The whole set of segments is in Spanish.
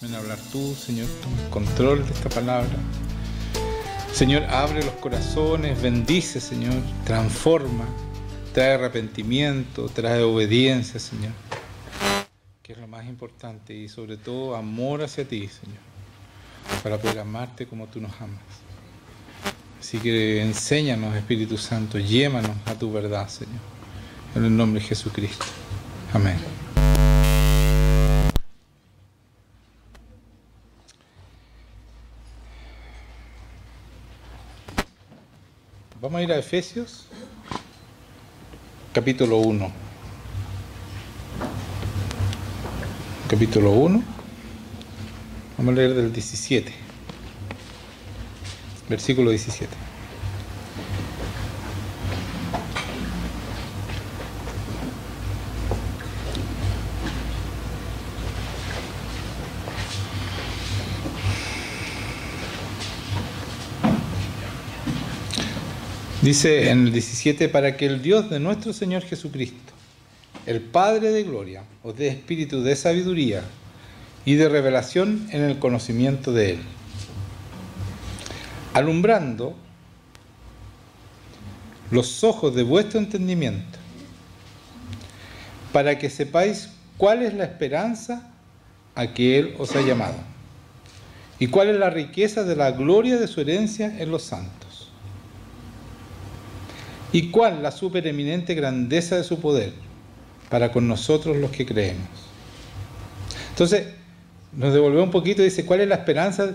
Ven a hablar tú, Señor, toma el control de esta palabra. Señor, abre los corazones, bendice, Señor, transforma, trae arrepentimiento, trae obediencia, Señor, que es lo más importante, y sobre todo amor hacia ti, Señor, para poder amarte como tú nos amas. Así que enséñanos, Espíritu Santo, llévanos a tu verdad, Señor, en el nombre de Jesucristo. Amén. Vamos a ir a Efesios, capítulo 1. Capítulo 1. Vamos a leer del 17. Versículo 17. Dice en el 17, para que el Dios de nuestro Señor Jesucristo, el Padre de gloria, os dé espíritu de sabiduría y de revelación en el conocimiento de Él, alumbrando los ojos de vuestro entendimiento, para que sepáis cuál es la esperanza a que Él os ha llamado, y cuál es la riqueza de la gloria de su herencia en los santos, y cuál la supereminente grandeza de su poder para con nosotros los que creemos. Entonces, nos devolvemos un poquito y dice, ¿cuál es la esperanza? ¿No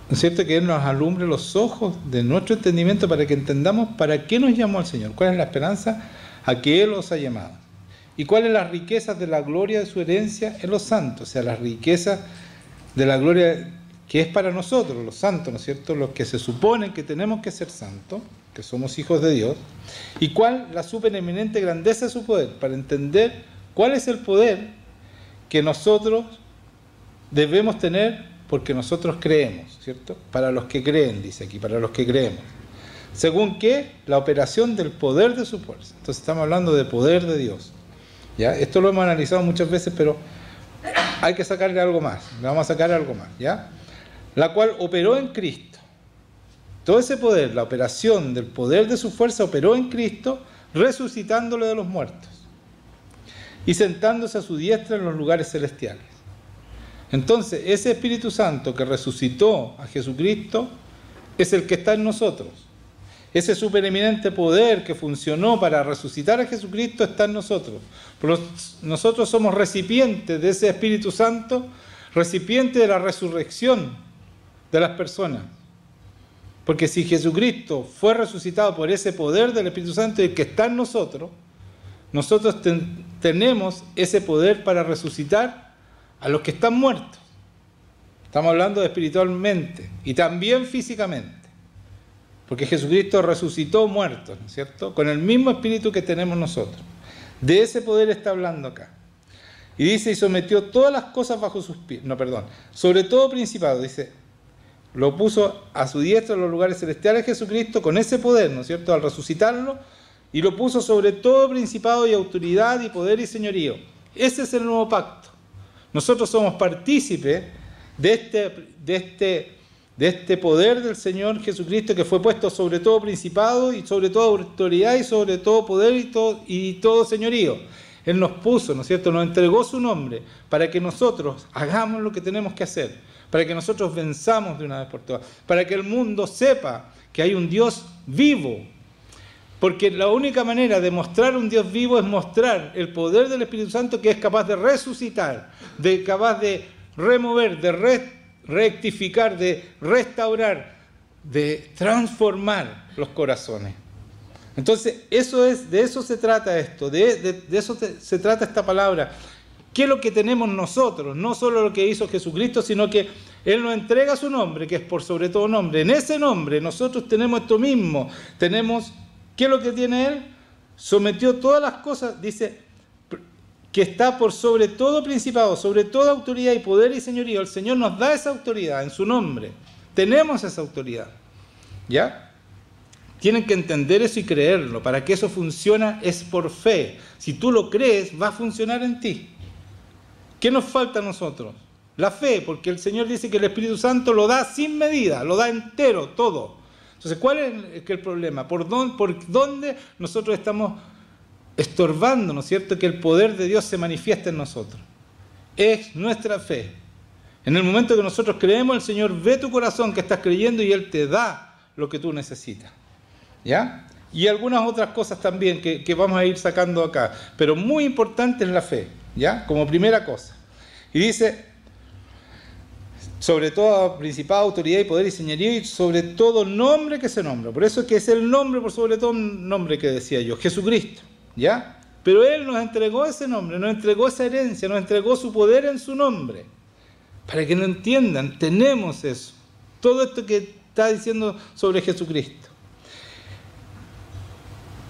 es cierto? Que Él nos alumbre los ojos de nuestro entendimiento para que entendamos para qué nos llamó el Señor. ¿Cuál es la esperanza a que Él os ha llamado? ¿Y cuáles las riquezas de la gloria de su herencia en los santos? O sea, las riquezas de la gloria que es para nosotros, los santos, ¿no es cierto? Los que se suponen que tenemos que ser santos, que somos hijos de Dios. ¿Y cuál la supereminente grandeza de su poder? Para entender cuál es el poder que nosotros debemos tener porque nosotros creemos, ¿cierto? Para los que creen, dice aquí, para los que creemos. Según que la operación del poder de su fuerza. Entonces estamos hablando de poder de Dios. ¿Ya? Esto lo hemos analizado muchas veces, pero hay que sacarle algo más. Le vamos a sacar algo más, ¿ya? La cual operó en Cristo. Todo ese poder, la operación del poder de su fuerza operó en Cristo, resucitándole de los muertos y sentándose a su diestra en los lugares celestiales. Entonces, ese Espíritu Santo que resucitó a Jesucristo es el que está en nosotros. Ese supereminente poder que funcionó para resucitar a Jesucristo está en nosotros. Nosotros somos recipientes de ese Espíritu Santo, recipientes de la resurrección de las personas. Porque si Jesucristo fue resucitado por ese poder del Espíritu Santo y que está en nosotros, nosotros tenemos ese poder para resucitar a los que están muertos. Estamos hablando de espiritualmente y también físicamente. Porque Jesucristo resucitó muertos, ¿no es cierto? Con el mismo espíritu que tenemos nosotros. De ese poder está hablando acá. Y dice, y sometió todas las cosas bajo sus pies. No, perdón. Sobre todo principado, dice, lo puso a su diestra en los lugares celestiales Jesucristo con ese poder, ¿no es cierto?, al resucitarlo, y lo puso sobre todo principado y autoridad y poder y señorío. Ese es el nuevo pacto. Nosotros somos partícipes de este poder del Señor Jesucristo que fue puesto sobre todo principado y sobre toda autoridad y sobre todo poder y todo señorío. Él nos puso, ¿no es cierto?, nos entregó su nombre para que nosotros hagamos lo que tenemos que hacer, para que nosotros venzamos de una vez por todas, para que el mundo sepa que hay un Dios vivo. Porque la única manera de mostrar un Dios vivo es mostrar el poder del Espíritu Santo que es capaz de resucitar, capaz de remover, de rectificar, de restaurar, de transformar los corazones. Entonces, de eso se trata esto, de eso se trata esta palabra. ¿Qué es lo que tenemos nosotros? No solo lo que hizo Jesucristo, sino que Él nos entrega su nombre, que es por sobre todo nombre. En ese nombre nosotros tenemos esto mismo. Tenemos, ¿qué es lo que tiene Él? Sometió todas las cosas, dice, que está por sobre todo principado, sobre toda autoridad y poder y señorío. El Señor nos da esa autoridad en su nombre. Tenemos esa autoridad. ¿Ya? Tienen que entender eso y creerlo. Para que eso funcione es por fe. Si tú lo crees, va a funcionar en ti. ¿Qué nos falta a nosotros? La fe, porque el Señor dice que el Espíritu Santo lo da sin medida, lo da entero, todo. Entonces, ¿cuál es el problema? ¿Por dónde nosotros estamos estorbando, ¿no es cierto?, que el poder de Dios se manifieste en nosotros? Es nuestra fe. En el momento que nosotros creemos, el Señor ve tu corazón que estás creyendo y Él te da lo que tú necesitas. ¿Ya? Y algunas otras cosas también que vamos a ir sacando acá. Pero muy importante es la fe, ¿ya? Como primera cosa. Y dice, sobre todo principado, autoridad y poder y señorío, y sobre todo nombre que se nombra. Por eso es que es el nombre, por sobre todo nombre que decía yo, Jesucristo, ¿ya? Pero Él nos entregó ese nombre, nos entregó esa herencia, nos entregó su poder en su nombre. Para que lo entiendan, tenemos eso. Todo esto que está diciendo sobre Jesucristo.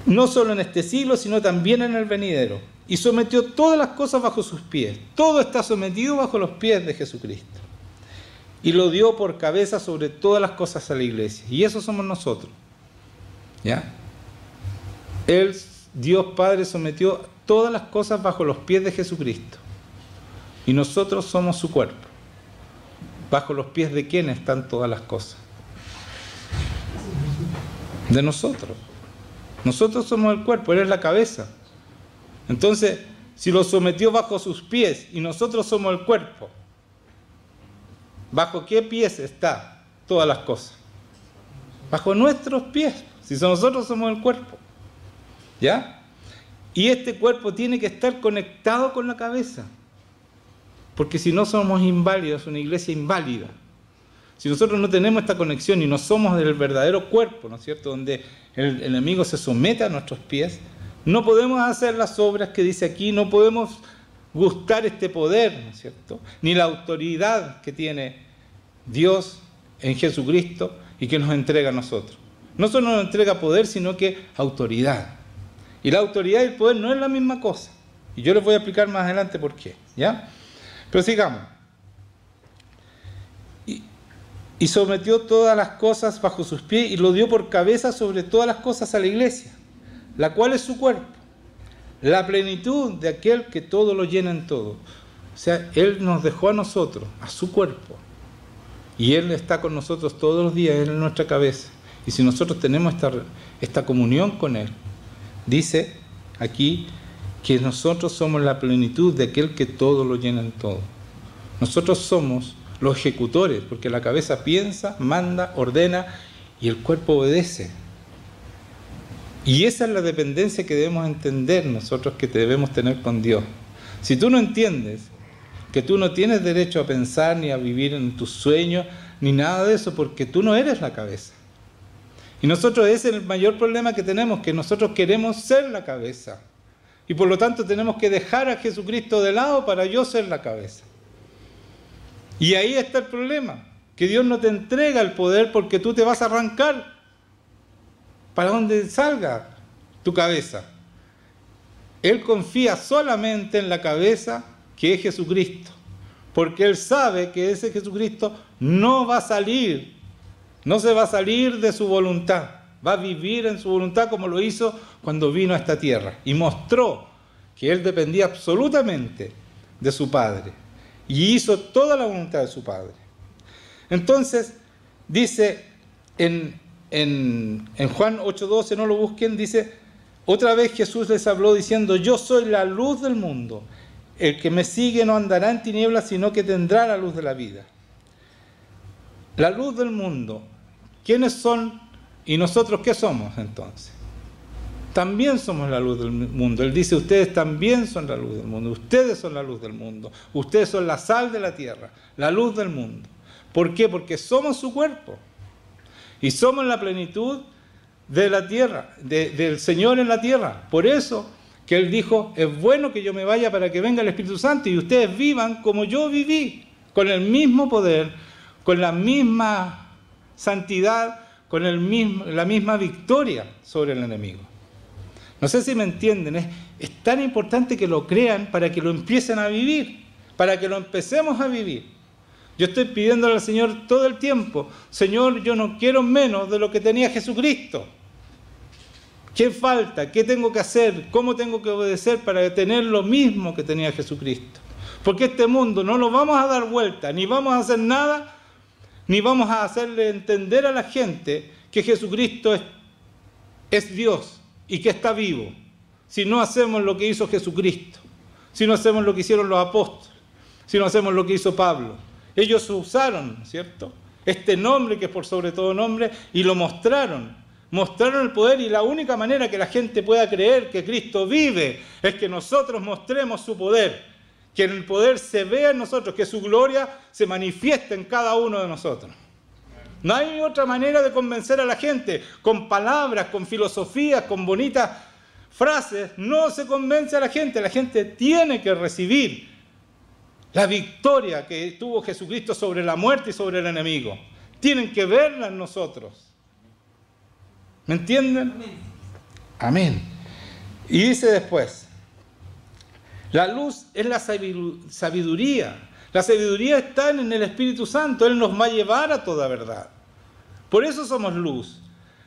No solo en este siglo, sino también en el venidero. Y sometió todas las cosas bajo sus pies. Todo está sometido bajo los pies de Jesucristo. Y lo dio por cabeza sobre todas las cosas a la iglesia. Y eso somos nosotros. ¿Ya? Él, Dios Padre, sometió todas las cosas bajo los pies de Jesucristo. Y nosotros somos su cuerpo. ¿Bajo los pies de quién están todas las cosas? De nosotros. Nosotros somos el cuerpo, Él es la cabeza. Entonces, si lo sometió bajo sus pies y nosotros somos el cuerpo, ¿bajo qué pies está todas las cosas? Bajo nuestros pies, si nosotros somos el cuerpo. ¿Ya? Y este cuerpo tiene que estar conectado con la cabeza. Porque si no somos inválidos, una iglesia inválida. Si nosotros no tenemos esta conexión y no somos del verdadero cuerpo, ¿no es cierto?, donde el enemigo se somete a nuestros pies, no podemos hacer las obras que dice aquí, no podemos gustar este poder, ¿no es cierto?, ni la autoridad que tiene Dios en Jesucristo y que nos entrega a nosotros. No solo nos entrega poder, sino que autoridad. Y la autoridad y el poder no es la misma cosa. Y yo les voy a explicar más adelante por qué, ¿ya? Pero sigamos. Y sometió todas las cosas bajo sus pies y lo dio por cabeza sobre todas las cosas a la iglesia, la cual es su cuerpo, la plenitud de aquel que todo lo llena en todo. O sea, Él nos dejó a nosotros, a su cuerpo, y Él está con nosotros todos los días, Él es nuestra cabeza. Y si nosotros tenemos esta comunión con Él, dice aquí que nosotros somos la plenitud de aquel que todo lo llena en todo. Nosotros somos los ejecutores, porque la cabeza piensa, manda, ordena y el cuerpo obedece. Y esa es la dependencia que debemos entender nosotros que debemos tener con Dios. Si tú no entiendes que tú no tienes derecho a pensar ni a vivir en tus sueños, ni nada de eso, porque tú no eres la cabeza. Y nosotros ese es el mayor problema que tenemos, que nosotros queremos ser la cabeza. Y por lo tanto tenemos que dejar a Jesucristo de lado para yo ser la cabeza. Y ahí está el problema, que Dios no te entrega el poder porque tú te vas a arrancar para donde salga tu cabeza. Él confía solamente en la cabeza que es Jesucristo, porque Él sabe que ese Jesucristo no va a salir, no se va a salir de su voluntad, va a vivir en su voluntad como lo hizo cuando vino a esta tierra y mostró que Él dependía absolutamente de su Padre. Y hizo toda la voluntad de su Padre. Entonces, dice en Juan 8:12, no lo busquen, dice, otra vez Jesús les habló diciendo, yo soy la luz del mundo. El que me sigue no andará en tinieblas, sino que tendrá la luz de la vida. La luz del mundo. ¿Quiénes son y nosotros qué somos entonces? También somos la luz del mundo. Él dice, ustedes también son la luz del mundo. Ustedes son la luz del mundo. Ustedes son la sal de la tierra, la luz del mundo. ¿Por qué? Porque somos su cuerpo. Y somos la plenitud de la tierra, del Señor en la tierra. Por eso que Él dijo, es bueno que yo me vaya para que venga el Espíritu Santo y ustedes vivan como yo viví, con el mismo poder, con la misma santidad, con la misma victoria sobre el enemigo. No sé si me entienden, es tan importante que lo crean para que lo empiecen a vivir, para que lo empecemos a vivir. Yo estoy pidiéndole al Señor todo el tiempo, Señor, yo no quiero menos de lo que tenía Jesucristo. ¿Qué falta? ¿Qué tengo que hacer? ¿Cómo tengo que obedecer para tener lo mismo que tenía Jesucristo? Porque este mundo no lo vamos a dar vuelta, ni vamos a hacer nada, ni vamos a hacerle entender a la gente que Jesucristo es Dios y que está vivo, si no hacemos lo que hizo Jesucristo, si no hacemos lo que hicieron los apóstoles, si no hacemos lo que hizo Pablo. Ellos usaron, ¿cierto?, este nombre que es por sobre todo nombre, y lo mostraron el poder, y la única manera que la gente pueda creer que Cristo vive es que nosotros mostremos su poder, que el poder se vea en nosotros, que su gloria se manifieste en cada uno de nosotros. No hay otra manera de convencer a la gente, con palabras, con filosofías, con bonitas frases, no se convence a la gente tiene que recibir la victoria que tuvo Jesucristo sobre la muerte y sobre el enemigo. Tienen que verla en nosotros. ¿Me entienden? Amén. Y dice después, la luz es la sabiduría. La sabiduría está en el Espíritu Santo. Él nos va a llevar a toda verdad. Por eso somos luz.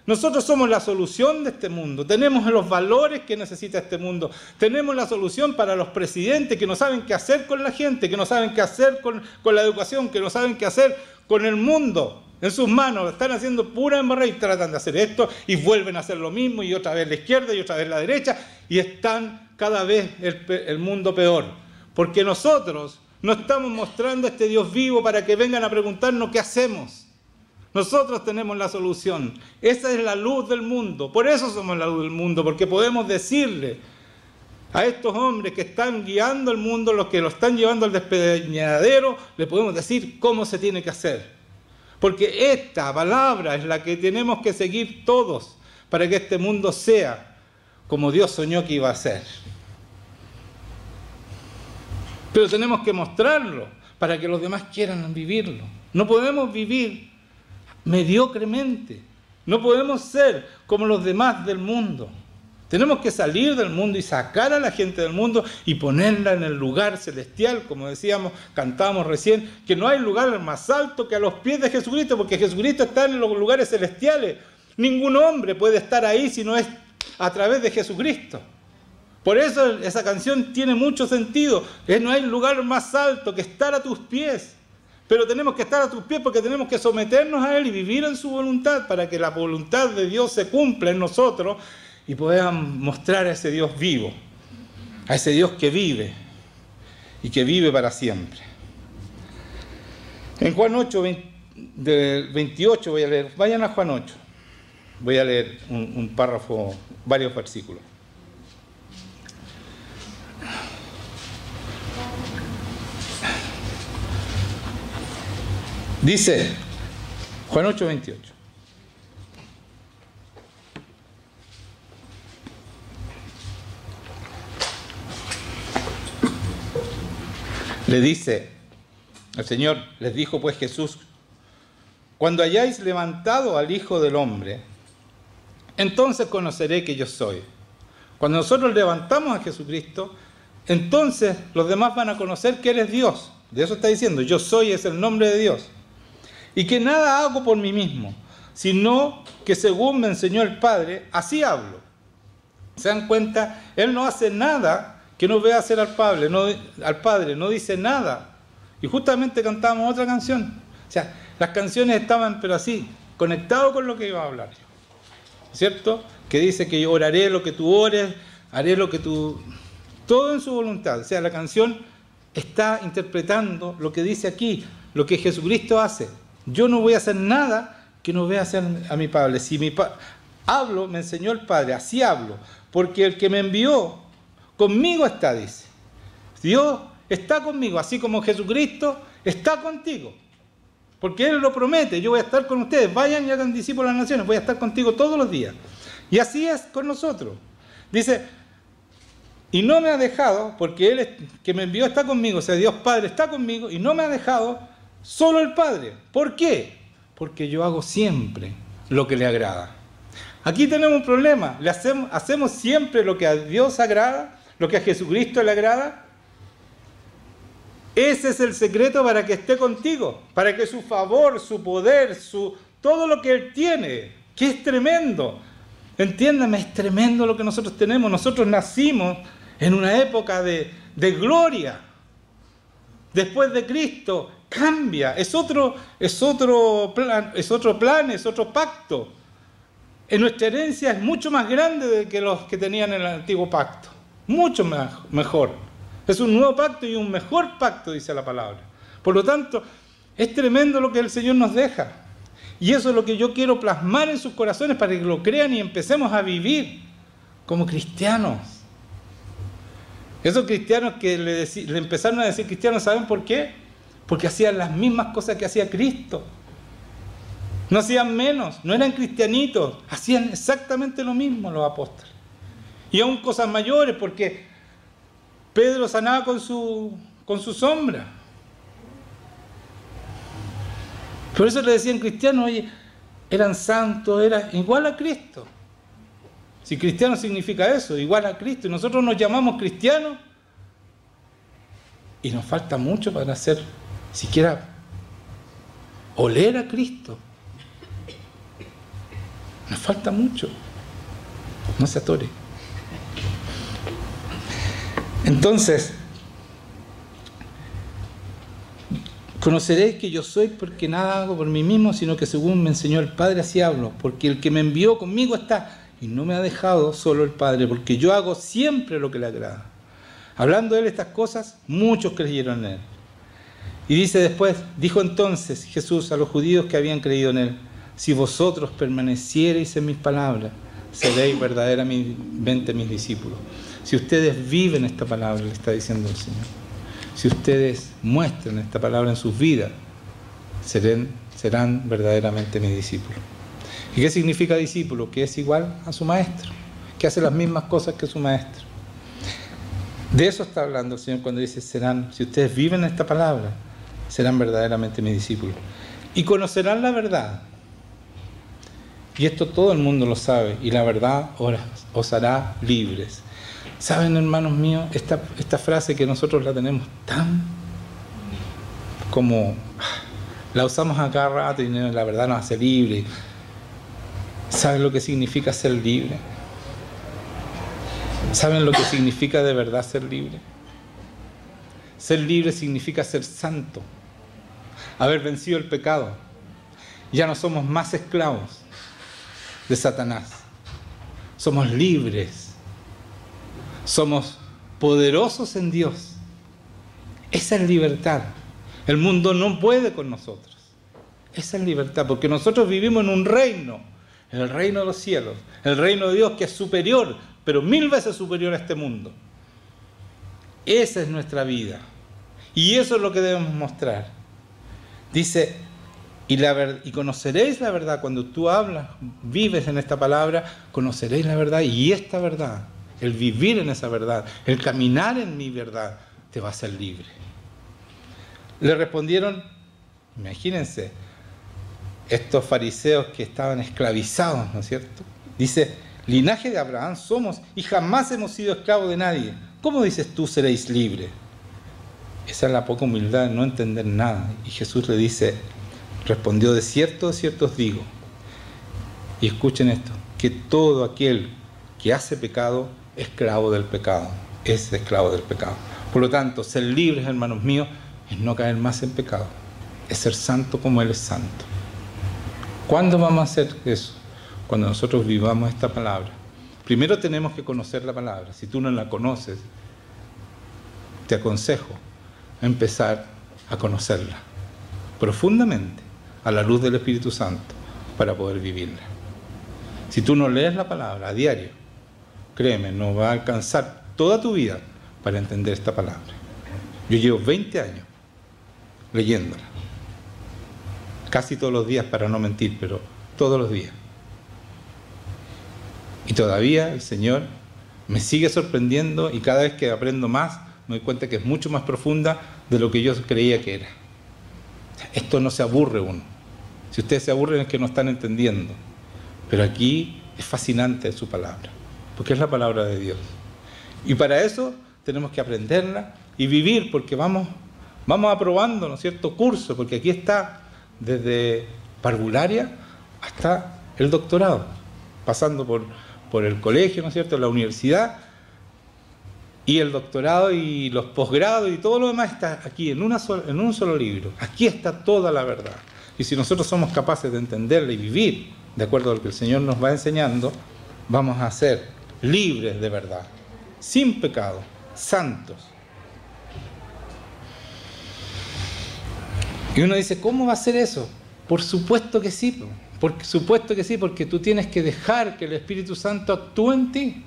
Nosotros somos la solución de este mundo. Tenemos los valores que necesita este mundo. Tenemos la solución para los presidentes que no saben qué hacer con la gente, que no saben qué hacer con la educación, que no saben qué hacer con el mundo. En sus manos están haciendo pura embarrada y tratan de hacer esto y vuelven a hacer lo mismo, y otra vez la izquierda y otra vez la derecha, y están cada vez el mundo peor. Porque nosotros no estamos mostrando a este Dios vivo para que vengan a preguntarnos qué hacemos. Nosotros tenemos la solución. Esa es la luz del mundo. Por eso somos la luz del mundo, porque podemos decirle a estos hombres que están guiando el mundo, los que lo están llevando al despeñadero, le podemos decir cómo se tiene que hacer. Porque esta palabra es la que tenemos que seguir todos para que este mundo sea como Dios soñó que iba a ser. Pero tenemos que mostrarlo para que los demás quieran vivirlo. No podemos vivir mediocremente. No podemos ser como los demás del mundo. Tenemos que salir del mundo y sacar a la gente del mundo y ponerla en el lugar celestial, como decíamos, cantábamos recién, que no hay lugar más alto que a los pies de Jesucristo, porque Jesucristo está en los lugares celestiales. Ningún hombre puede estar ahí si no es a través de Jesucristo. Por eso esa canción tiene mucho sentido. No hay lugar más alto que estar a tus pies. Pero tenemos que estar a tus pies porque tenemos que someternos a Él y vivir en su voluntad para que la voluntad de Dios se cumpla en nosotros y podamos mostrar a ese Dios vivo, a ese Dios que vive y que vive para siempre. En Juan 8, del 28 voy a leer, vayan a Juan 8, voy a leer un párrafo, varios versículos. Dice, Juan 8, 28. Le dice, el Señor les dijo pues Jesús, cuando hayáis levantado al Hijo del Hombre, entonces conoceré que yo soy. Cuando nosotros levantamos a Jesucristo, entonces los demás van a conocer que Él es Dios. De eso está diciendo, yo soy es el nombre de Dios. Y que nada hago por mí mismo, sino que según me enseñó el Padre, así hablo. ¿Se dan cuenta? Él no hace nada que no vea hacer al Padre, no dice nada. Y justamente cantábamos otra canción. O sea, las canciones estaban, pero así, conectados con lo que iba a hablar yo. ¿Cierto? Que dice que yo oraré lo que tú ores, haré lo que tú... Todo en su voluntad. O sea, la canción está interpretando lo que dice aquí, lo que Jesucristo hace. Yo no voy a hacer nada que no vea hacer a mi Padre. Si hablo, me enseñó el Padre, así hablo. Porque el que me envió, conmigo está, dice. Dios está conmigo, así como Jesucristo está contigo. Porque Él lo promete, yo voy a estar con ustedes. Vayan y hagan discípulos a las naciones, voy a estar contigo todos los días. Y así es con nosotros. Dice, y no me ha dejado, porque Él que me envió está conmigo, o sea, Dios Padre está conmigo, y no me ha dejado solo el Padre. ¿Por qué? Porque yo hago siempre lo que le agrada. Aquí tenemos un problema. ¿Hacemos siempre lo que a Dios agrada? ¿Lo que a Jesucristo le agrada? Ese es el secreto para que esté contigo, para que su favor, su poder, todo lo que Él tiene, que es tremendo. Entiéndame, es tremendo lo que nosotros tenemos. Nosotros nacimos en una época de gloria. después de Cristo, cambia, es otro plan, es otro pacto. En nuestra herencia es mucho más grande que los que tenían en el antiguo pacto, mucho mejor. Es un nuevo pacto y un mejor pacto, dice la palabra. Por lo tanto, es tremendo lo que el Señor nos deja. Y eso es lo que yo quiero plasmar en sus corazones para que lo crean y empecemos a vivir como cristianos. Esos cristianos que le empezaron a decir cristianos, ¿saben por qué? Porque hacían las mismas cosas que hacía Cristo. No hacían menos, no eran cristianitos, hacían exactamente lo mismo los apóstoles. Y aún cosas mayores, porque Pedro sanaba con su sombra. Por eso le decían cristianos, oye, eran santos, eran igual a Cristo. Si cristiano significa eso, igual a Cristo. Y nosotros nos llamamos cristianos y nos falta mucho para hacer, siquiera oler a Cristo. Nos falta mucho. No se atore. Entonces, conoceréis que yo soy porque nada hago por mí mismo, sino que según me enseñó el Padre, así hablo. Porque el que me envió conmigo está y no me ha dejado solo el Padre, porque yo hago siempre lo que le agrada. Hablando de él estas cosas, muchos creyeron en él. Y dice después, dijo entonces Jesús a los judíos que habían creído en él: si vosotros permaneciereis en mis palabras, seréis verdaderamente mis discípulos. Si ustedes viven esta palabra, le está diciendo el Señor. Si ustedes muestran esta palabra en sus vidas, serán verdaderamente mis discípulos. ¿Y qué significa discípulo? Que es igual a su maestro, que hace las mismas cosas que su maestro. De eso está hablando el Señor cuando dice, si ustedes viven esta palabra, serán verdaderamente mis discípulos. Y conocerán la verdad. Y esto todo el mundo lo sabe, y la verdad os hará libres. ¿Saben, hermanos míos? Esta frase que nosotros la tenemos tan como la usamos a cada rato y la verdad nos hace libre. ¿Saben lo que significa ser libre? ¿Saben lo que significa de verdad ser libre? Ser libre significa ser santo, haber vencido el pecado. Ya no somos más esclavos de Satanás. Somos libres. Somos poderosos en Dios. Esa es libertad. El mundo no puede con nosotros. Esa es libertad, porque nosotros vivimos en un reino, en el reino de los cielos, el reino de Dios que es superior, pero 1000 veces superior a este mundo. Esa es nuestra vida. Y eso es lo que debemos mostrar. Dice, y conoceréis la verdad. Cuando tú hablas, vives en esta palabra, conoceréis la verdad, y esta verdad, el vivir en esa verdad, el caminar en mi verdad, te va a hacer libre. Le respondieron, imagínense, estos fariseos que estaban esclavizados, ¿no es cierto? Dice, linaje de Abraham somos y jamás hemos sido esclavos de nadie. ¿Cómo dices tú seréis libres? Esa es la poca humildad, no entender nada. Y Jesús le dice, respondió, de cierto os digo, y escuchen esto, que todo aquel que hace pecado, esclavo del pecado, es esclavo del pecado. Por lo tanto, ser libres, hermanos míos, es no caer más en pecado, es ser santo como Él es santo. ¿Cuándo vamos a hacer eso? Cuando nosotros vivamos esta palabra. Primero tenemos que conocer la palabra. Si tú no la conoces, te aconsejo empezar a conocerla profundamente a la luz del Espíritu Santo para poder vivirla. Si tú no lees la palabra a diario, créeme, no va a alcanzar toda tu vida para entender esta palabra. Yo llevo 20 años leyéndola, casi todos los días, para no mentir, pero todos los días. Y todavía el Señor me sigue sorprendiendo, y cada vez que aprendo más me doy cuenta que es mucho más profunda de lo que yo creía que era. Esto no se aburre uno. Si ustedes se aburren es que no están entendiendo. Pero aquí es fascinante su palabra, porque es la palabra de Dios. Y para eso tenemos que aprenderla y vivir, porque vamos aprobando, ¿no es cierto?, curso, porque aquí está desde parvularia hasta el doctorado, pasando por el colegio, ¿no es cierto?, la universidad. Y el doctorado y los posgrados y todo lo demás está aquí en un solo libro. Aquí está toda la verdad. Y si nosotros somos capaces de entenderla y vivir de acuerdo a lo que el Señor nos va enseñando, vamos a ser libres de verdad, sin pecado, santos. Y uno dice, ¿cómo va a ser eso? Por supuesto que sí, por supuesto que sí, porque tú tienes que dejar que el Espíritu Santo actúe en ti.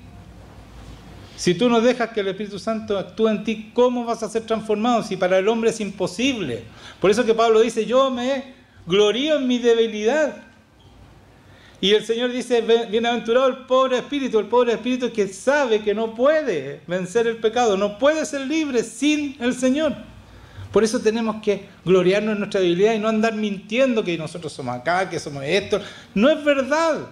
Si tú no dejas que el Espíritu Santo actúe en ti, ¿cómo vas a ser transformado? Si para el hombre es imposible. Por eso que Pablo dice, yo me glorío en mi debilidad. Y el Señor dice, bienaventurado el pobre espíritu que sabe que no puede vencer el pecado, no puede ser libre sin el Señor. Por eso tenemos que gloriarnos en nuestra debilidad y no andar mintiendo que nosotros somos acá, que somos esto. No es verdad.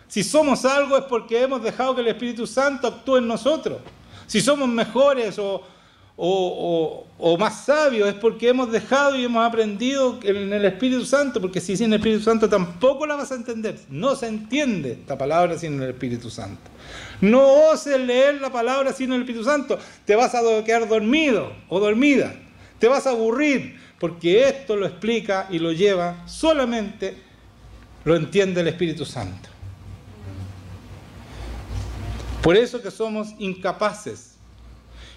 Si somos algo es porque hemos dejado que el Espíritu Santo actúe en nosotros. Si somos mejores o más sabios es porque hemos dejado y hemos aprendido en el Espíritu Santo, porque si sin el Espíritu Santo tampoco la vas a entender. No se entiende esta palabra sin el Espíritu Santo. No oses leer la palabra sin el Espíritu Santo. Te vas a quedar dormido o dormida. Te vas a aburrir, porque esto lo explica y lo lleva solamente, lo entiende el Espíritu Santo. Por eso que somos incapaces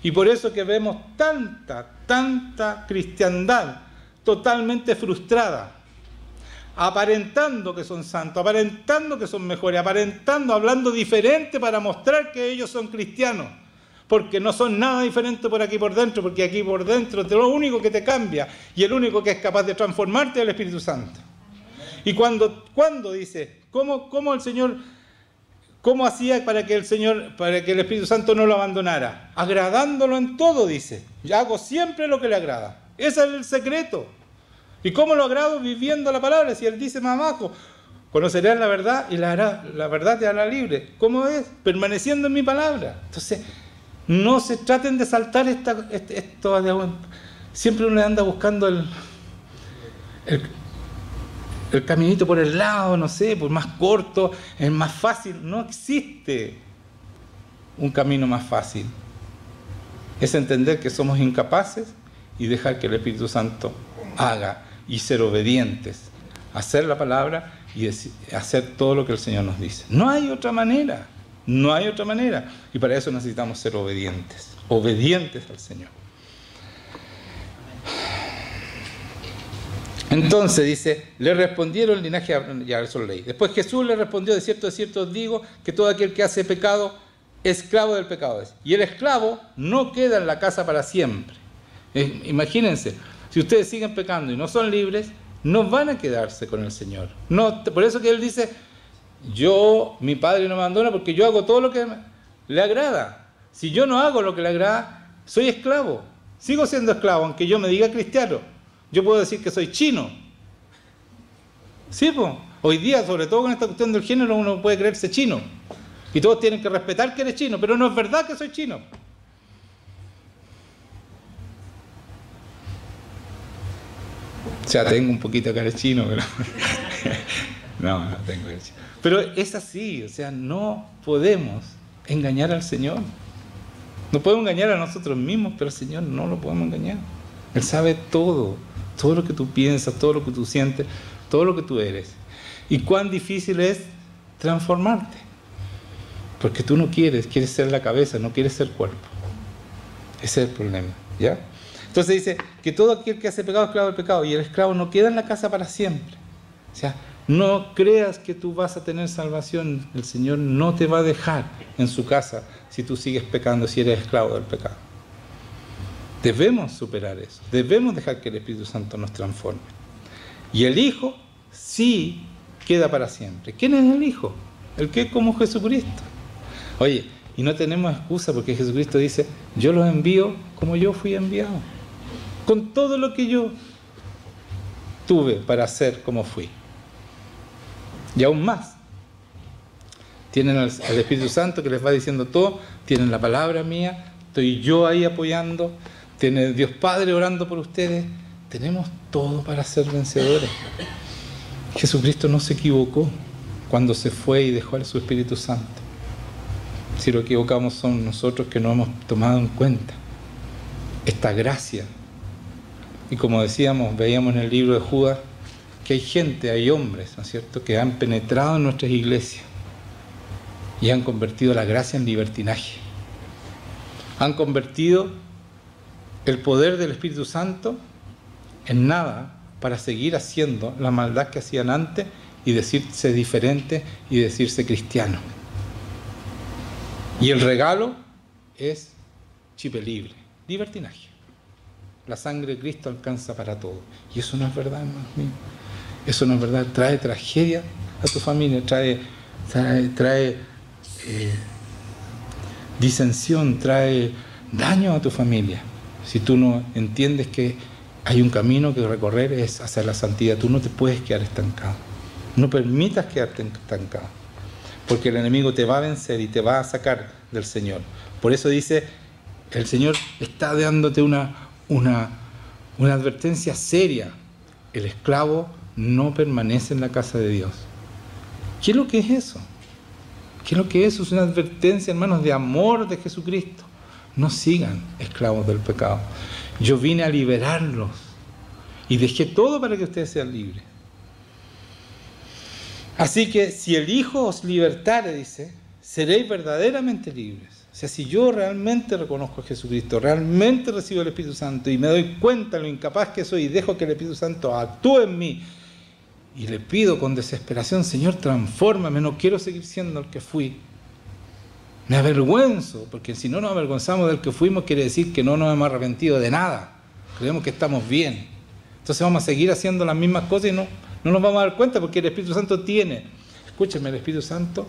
y por eso que vemos tanta cristiandad totalmente frustrada, aparentando que son santos, aparentando que son mejores, aparentando, hablando diferente para mostrar que ellos son cristianos, porque no son nada diferente por aquí por dentro, porque aquí por dentro lo único que te cambia y el único que es capaz de transformarte es el Espíritu Santo. Y cuando dice, ¿cómo el Señor... ¿Cómo hacía para que el Espíritu Santo no lo abandonara? Agradándolo en todo, dice. Yo hago siempre lo que le agrada. Ese es el secreto. ¿Y cómo lo agrado? Viviendo la palabra. Si Él dice más abajo, conocerás la verdad y la verdad te hará libre. ¿Cómo es? Permaneciendo en mi palabra. Entonces, no se traten de saltar esto. Siempre uno anda buscando el caminito por el lado, no sé, por más corto, es más fácil. No existe un camino más fácil. Es entender que somos incapaces y dejar que el Espíritu Santo haga y ser obedientes, hacer la palabra y hacer todo lo que el Señor nos dice. No hay otra manera, no hay otra manera. Y para eso necesitamos ser obedientes al Señor. Entonces dice, le respondieron el linaje, ya eso lo leí. Después Jesús le respondió, de cierto os digo, que todo aquel que hace pecado, esclavo del pecado es. Y el esclavo no queda en la casa para siempre. Imagínense, si ustedes siguen pecando y no son libres, no van a quedarse con el Señor. No, por eso que Él dice, mi Padre no me abandona porque yo hago todo lo que le agrada. Si yo no hago lo que le agrada, soy esclavo. Sigo siendo esclavo, aunque yo me diga cristiano. Yo puedo decir que soy chino. Sí, pues. Hoy día, sobre todo con esta cuestión del género, uno puede creerse chino. Y todos tienen que respetar que eres chino, pero no es verdad que soy chino. O sea, tengo un poquito de cara de chino, pero... no tengo cara de chino. Pero es así, o sea, no podemos engañar al Señor. No podemos engañar a nosotros mismos, pero al Señor no lo podemos engañar. Él sabe todo lo que tú piensas, todo lo que tú sientes, todo lo que tú eres. Y cuán difícil es transformarte. Porque tú no quieres ser la cabeza, no quieres ser cuerpo. Ese es el problema, ¿ya? Entonces dice que todo aquel que hace pecado es esclavo del pecado, y el esclavo no queda en la casa para siempre. O sea, no creas que tú vas a tener salvación. El Señor no te va a dejar en su casa si tú sigues pecando, si eres esclavo del pecado. Debemos superar eso. Debemos dejar que el Espíritu Santo nos transforme. Y el Hijo sí queda para siempre. ¿Quién es el Hijo? El que es como Jesucristo. Oye, y no tenemos excusa porque Jesucristo dice, yo los envío como yo fui enviado. Con todo lo que yo tuve para ser como fui. Y aún más. Tienen al Espíritu Santo que les va diciendo todo. Tienen la palabra mía. Estoy yo ahí apoyando. Tiene Dios Padre orando por ustedes. Tenemos todo para ser vencedores. Jesucristo no se equivocó cuando se fue y dejó a su Espíritu Santo. Si lo equivocamos son nosotros que no hemos tomado en cuenta esta gracia. Y como decíamos, veíamos en el libro de Judas, que hay gente, hay hombres, ¿no es cierto?, que han penetrado en nuestras iglesias y han convertido la gracia en libertinaje. Han convertido el poder del Espíritu Santo en nada para seguir haciendo la maldad que hacían antes y decirse diferente y decirse cristiano. Y el regalo es chipe libre, libertinaje. La sangre de Cristo alcanza para todo. Y eso no es verdad, hermanos míos. Eso no es verdad. Trae tragedia a tu familia, trae disensión, trae daño a tu familia. Si tú no entiendes que hay un camino que recorrer, es hacia la santidad. Tú no te puedes quedar estancado. No permitas quedarte estancado, porque el enemigo te va a vencer y te va a sacar del Señor. Por eso dice, el Señor está dándote una advertencia seria. El esclavo no permanece en la casa de Dios. ¿Qué es lo que es eso? ¿Qué es lo que es eso? Es una advertencia, hermanos, de amor de Jesucristo. No sigan esclavos del pecado. Yo vine a liberarlos y dejé todo para que ustedes sean libres. Así que si el Hijo os libertare, dice, seréis verdaderamente libres. O sea, si yo realmente reconozco a Jesucristo, realmente recibo el Espíritu Santo y me doy cuenta de lo incapaz que soy y dejo que el Espíritu Santo actúe en mí y le pido con desesperación, Señor, transfórmame, no quiero seguir siendo el que fui. Me avergüenzo, porque si no nos avergonzamos del que fuimos, quiere decir que no nos hemos arrepentido de nada. Creemos que estamos bien. Entonces vamos a seguir haciendo las mismas cosas y no nos vamos a dar cuenta, porque el Espíritu Santo escúchenme, el Espíritu Santo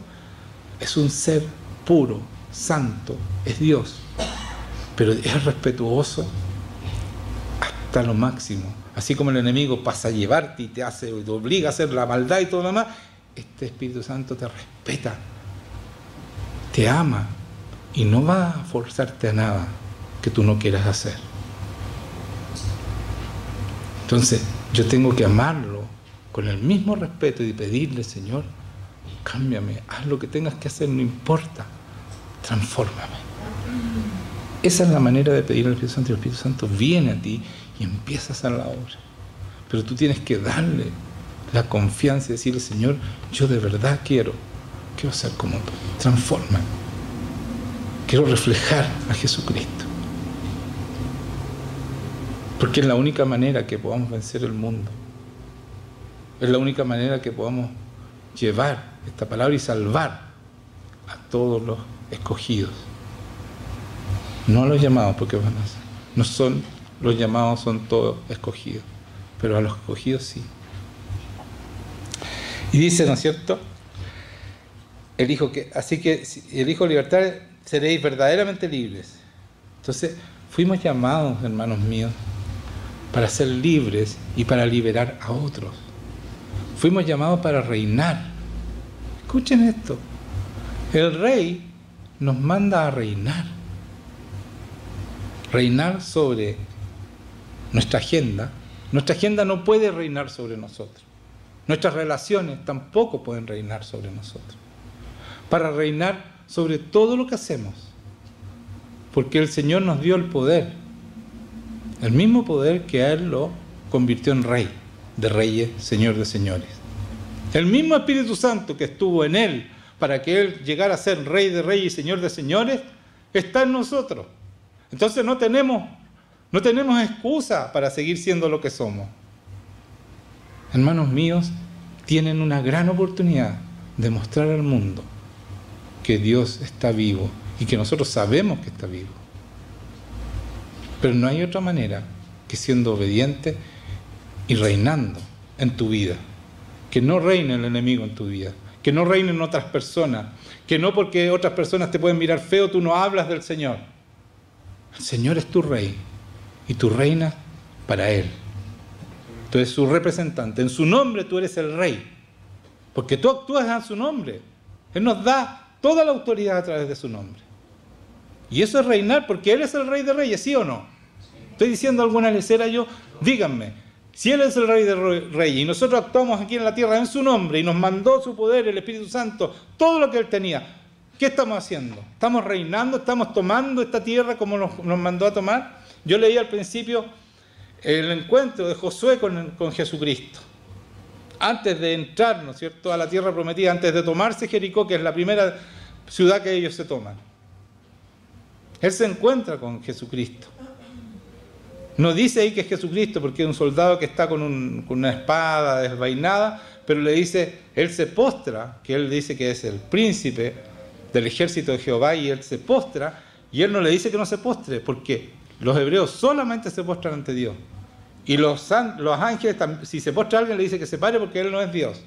es un ser puro, santo, es Dios, pero es respetuoso hasta lo máximo. Así como el enemigo pasa a llevarte y te obliga a hacer la maldad y todo lo demás, este Espíritu Santo te respeta, te ama y no va a forzarte a nada que tú no quieras hacer. Entonces yo tengo que amarlo con el mismo respeto y pedirle, Señor, cámbiame, haz lo que tengas que hacer, no importa, transfórmame. Esa es la manera de pedir al Espíritu Santo, y el Espíritu Santo viene a ti y empieza a hacer la obra. Pero tú tienes que darle la confianza y decirle, Señor, yo de verdad quiero ser como tú, transfórmame. Quiero reflejar a Jesucristo. Porque es la única manera que podamos vencer el mundo. Es la única manera que podamos llevar esta palabra y salvar a todos los escogidos. No a los llamados, porque no son los llamados, son todos escogidos, pero a los escogidos sí. Y dice, ¿no es cierto? Así que si el Hijo libertad, seréis verdaderamente libres. Entonces, fuimos llamados, hermanos míos, para ser libres y para liberar a otros. Fuimos llamados para reinar. Escuchen esto. El Rey nos manda a reinar. Reinar sobre nuestra agenda. Nuestra agenda no puede reinar sobre nosotros. Nuestras relaciones tampoco pueden reinar sobre nosotros. Para reinar sobre todo lo que hacemos. Porque el Señor nos dio el poder. El mismo poder que a Él lo convirtió en Rey de reyes, Señor de señores. El mismo Espíritu Santo que estuvo en Él para que Él llegara a ser Rey de reyes y Señor de señores, está en nosotros. Entonces no tenemos excusa para seguir siendo lo que somos. Hermanos míos, tienen una gran oportunidad de mostrar al mundo que Dios está vivo y que nosotros sabemos que está vivo. Pero no hay otra manera que siendo obediente y reinando en tu vida. Que no reine el enemigo en tu vida. Que no reinen otras personas. Que no porque otras personas te pueden mirar feo, tú no hablas del Señor. El Señor es tu Rey. Y tú reinas para Él. Tú eres su representante. En su nombre tú eres el Rey. Porque tú actúas en su nombre. Él nos da toda la autoridad a través de su nombre. Y eso es reinar porque Él es el Rey de Reyes, ¿sí o no? ¿Estoy diciendo alguna lecera yo? Díganme. Si Él es el Rey de Reyes y nosotros actuamos aquí en la tierra en su nombre y nos mandó su poder, el Espíritu Santo, todo lo que Él tenía, ¿qué estamos haciendo? ¿Estamos reinando? ¿Estamos tomando esta tierra como nos mandó a tomar? Yo leí al principio el encuentro de Josué con Jesucristo. Antes de entrar, ¿no es cierto?, a la tierra prometida, antes de tomarse Jericó, que es la primera ciudad que ellos se toman. Él se encuentra con Jesucristo. No dice ahí que es Jesucristo porque es un soldado que está con una espada desvainada, pero le dice, él se postra, que él dice que es el príncipe del ejército de Jehová, y él se postra, y él no le dice que no se postre, porque los hebreos solamente se postran ante Dios. Y los ángeles, si se postra a alguien, le dice que se pare porque él no es Dios.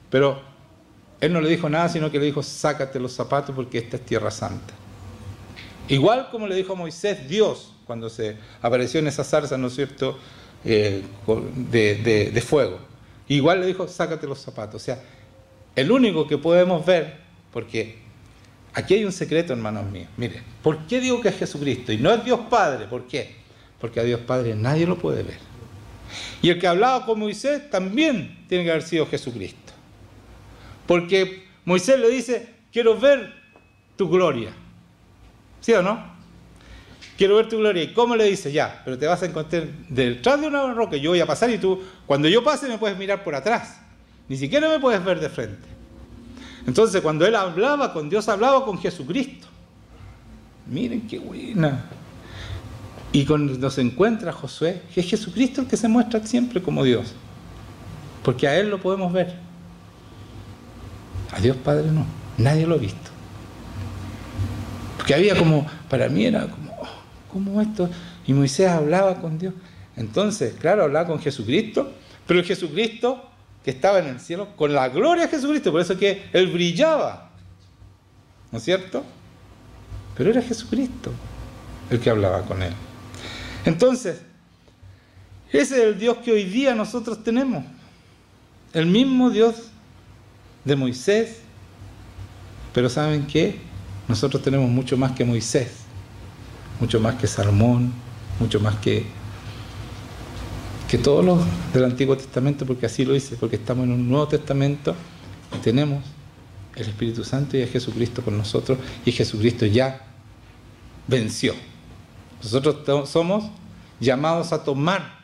Pero él no le dijo nada, sino que le dijo, sácate los zapatos porque esta es tierra santa. Igual como le dijo a Moisés Dios, cuando se apareció en esa zarza, ¿no es cierto?, de fuego. Igual le dijo, sácate los zapatos. O sea, el único que podemos ver, porque aquí hay un secreto, hermanos míos. Miren, ¿por qué digo que es Jesucristo? Y no es Dios Padre. ¿Por qué? Porque a Dios Padre nadie lo puede ver. Y el que hablaba con Moisés también tiene que haber sido Jesucristo. Porque Moisés le dice, quiero ver tu gloria. ¿Sí o no? Quiero ver tu gloria. ¿Y cómo le dice? Ya, pero te vas a encontrar detrás de una roca. Yo voy a pasar y tú, cuando yo pase, me puedes mirar por atrás. Ni siquiera me puedes ver de frente. Entonces, cuando él hablaba con Dios, hablaba con Jesucristo. Miren qué buena. Y cuando se encuentra Josué, es Jesucristo el que se muestra siempre como Dios. Porque a él lo podemos ver. A Dios Padre no. Nadie lo ha visto. Porque había como, para mí era como, oh, ¿cómo esto? Y Moisés hablaba con Dios. Entonces, claro, hablaba con Jesucristo, pero el Jesucristo que estaba en el cielo, con la gloria de Jesucristo, por eso que él brillaba, ¿no es cierto? Pero era Jesucristo el que hablaba con él. Entonces, ese es el Dios que hoy día nosotros tenemos, el mismo Dios de Moisés, pero ¿saben qué? Nosotros tenemos mucho más que Moisés, mucho más que Salomón, mucho más que todos los del Antiguo Testamento, porque así lo dice, porque estamos en un Nuevo Testamento y tenemos el Espíritu Santo y a Jesucristo con nosotros, y Jesucristo ya venció. Nosotros somos llamados a tomar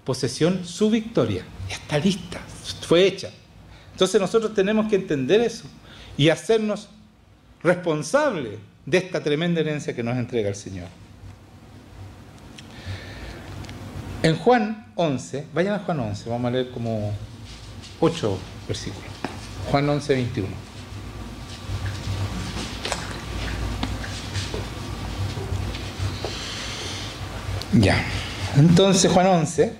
posesión su victoria. Ya está lista, fue hecha. Entonces nosotros tenemos que entender eso y hacernos responsables de esta tremenda herencia que nos entrega el Señor. En Juan 11, vayan a Juan 11, vamos a leer como 8 versículos. Juan 11, 21. Ya, entonces Juan 11,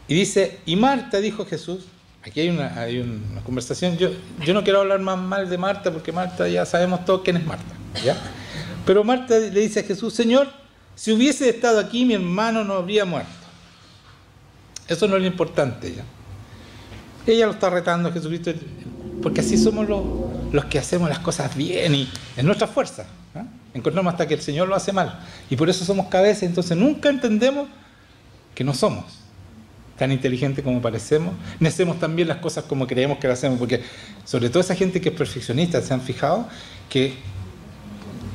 y dice, y Marta, dijo Jesús, aquí hay una conversación, yo no quiero hablar más mal de Marta, porque Marta ya sabemos todos quién es Marta, ¿ya? Pero Marta le dice a Jesús, Señor, si hubiese estado aquí, mi hermano no habría muerto. Eso no es lo importante, ¿ya? Ella lo está retando a Jesucristo, porque así somos los que hacemos las cosas bien y en nuestra fuerza, ¿eh? Encontramos hasta que el Señor lo hace mal. Y por eso somos cabezas, entonces nunca entendemos que no somos tan inteligentes como parecemos, ni hacemos tan bien las cosas como creemos que las hacemos, porque sobre todo esa gente que es perfeccionista, ¿se han fijado? Que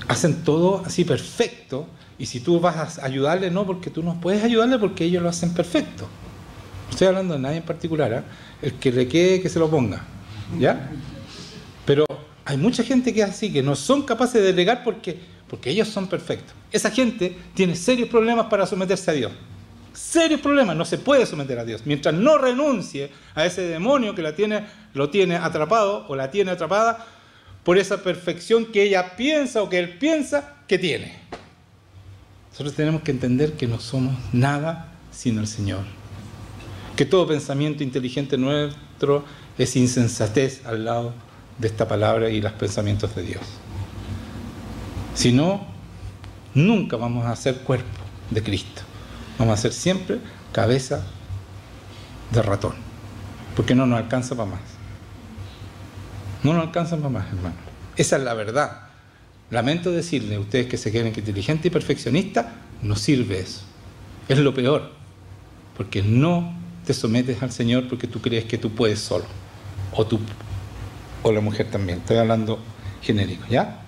hacen todo así perfecto, y si tú vas a ayudarle, no, porque tú no puedes ayudarle porque ellos lo hacen perfecto. No estoy hablando de nadie en particular, ¿eh? El que le quede, que se lo ponga, ¿ya? Pero hay mucha gente que es así, que no son capaces de delegar porque ellos son perfectos. Esa gente tiene serios problemas para someterse a Dios. Serios problemas, no se puede someter a Dios. Mientras no renuncie a ese demonio que lo tiene atrapado o la tiene atrapada por esa perfección que ella piensa o que él piensa que tiene. Nosotros tenemos que entender que no somos nada sin el Señor. Que todo pensamiento inteligente nuestro es insensatez al lado de esta palabra y los pensamientos de Dios. Si no, nunca vamos a ser cuerpo de Cristo. Vamos a ser siempre cabeza de ratón, porque no nos alcanza para más. No nos alcanza para más, hermano. Esa es la verdad. Lamento decirle a ustedes que se creen que inteligente y perfeccionista, no sirve eso. Es lo peor, porque no te sometes al Señor porque tú crees que tú puedes solo, o tú o la mujer también, estoy hablando genérico, ¿ya?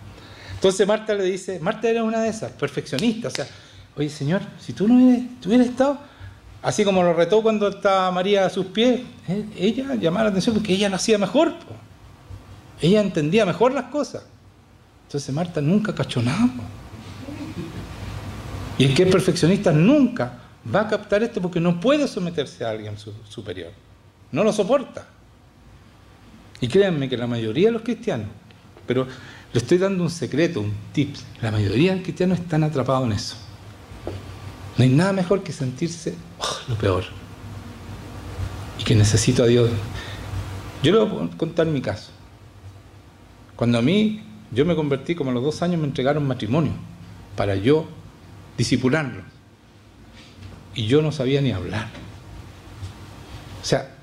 Entonces Marta le dice, Marta era una de esas, perfeccionista, o sea, oye Señor, si tú no hubieras estado, así como lo retó cuando estaba María a sus pies, ella llamaba la atención porque ella lo hacía mejor, po. Ella entendía mejor las cosas. Entonces Marta nunca cachó nada, po. Y el que es perfeccionista nunca va a captar esto porque no puede someterse a alguien superior, no lo soporta. Y créanme que la mayoría de los cristianos, pero le estoy dando un secreto, un tip, la mayoría de los cristianos están atrapados en eso. No hay nada mejor que sentirse lo peor y que necesito a Dios. Yo le voy a contar mi caso. Cuando yo me convertí, como a los 2 años me entregaron matrimonio para yo discipularlo, y yo no sabía ni hablar. O sea,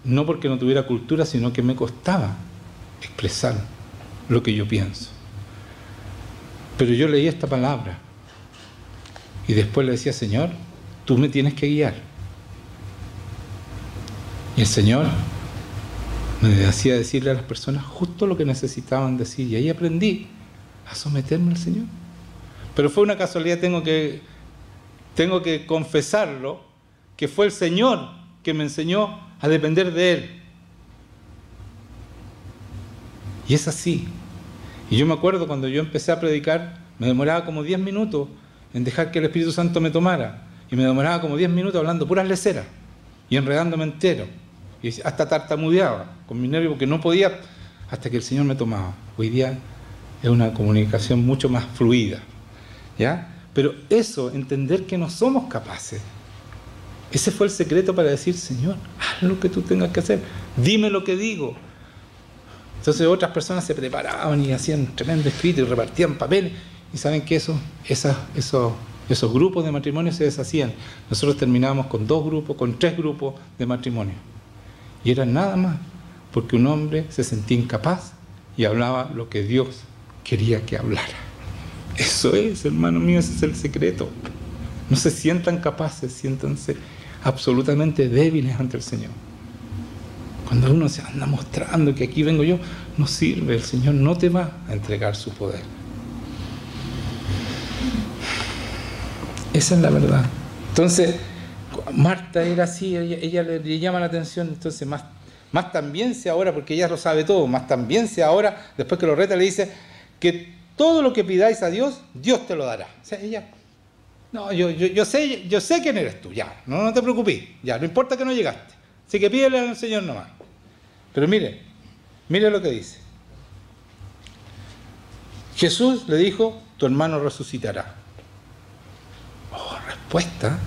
no porque no tuviera cultura, sino que me costaba expresar lo que yo pienso. Pero yo leí esta palabra y después le decía, Señor, tú me tienes que guiar. Y el Señor me hacía decirle a las personas justo lo que necesitaban decir, y ahí aprendí a someterme al Señor. Pero fue una casualidad, tengo que confesarlo, que fue el Señor que me enseñó a depender de Él. Y es así. Y yo me acuerdo cuando yo empecé a predicar, me demoraba como 10 minutos en dejar que el Espíritu Santo me tomara, y me demoraba como 10 minutos hablando puras leceras y enredándome entero, y hasta tartamudeaba con mi nervio porque no podía, hasta que el Señor me tomaba. Hoy día es una comunicación mucho más fluida, ¿ya? Pero eso, entender que no somos capaces, ese fue el secreto para decir, Señor, haz lo que tú tengas que hacer, dime lo que digo. Entonces otras personas se preparaban y hacían tremendo escrito y repartían papeles, y saben que esos grupos de matrimonio se deshacían. Nosotros terminábamos con 2 grupos, con 3 grupos de matrimonio, y era nada más porque un hombre se sentía incapaz y hablaba lo que Dios quería que hablara. Eso es, hermano mío, ese es el secreto. No se sientan capaces, siéntanse absolutamente débiles ante el Señor. Cuando uno se anda mostrando que aquí vengo yo, no sirve, el Señor no te va a entregar su poder. Esa es la verdad. Entonces, Marta era así, ella le llama la atención, entonces más también se ahora, porque ella lo sabe todo, más también se ahora, después que lo reta, le dice que todo lo que pidáis a Dios, Dios te lo dará. O sea, ella, no, yo sé quién eres tú, ya, no te preocupes, ya, no importa que no llegaste, así que pídele al Señor nomás. Pero mire lo que dice. Jesús le dijo, tu hermano resucitará. Oh, respuesta.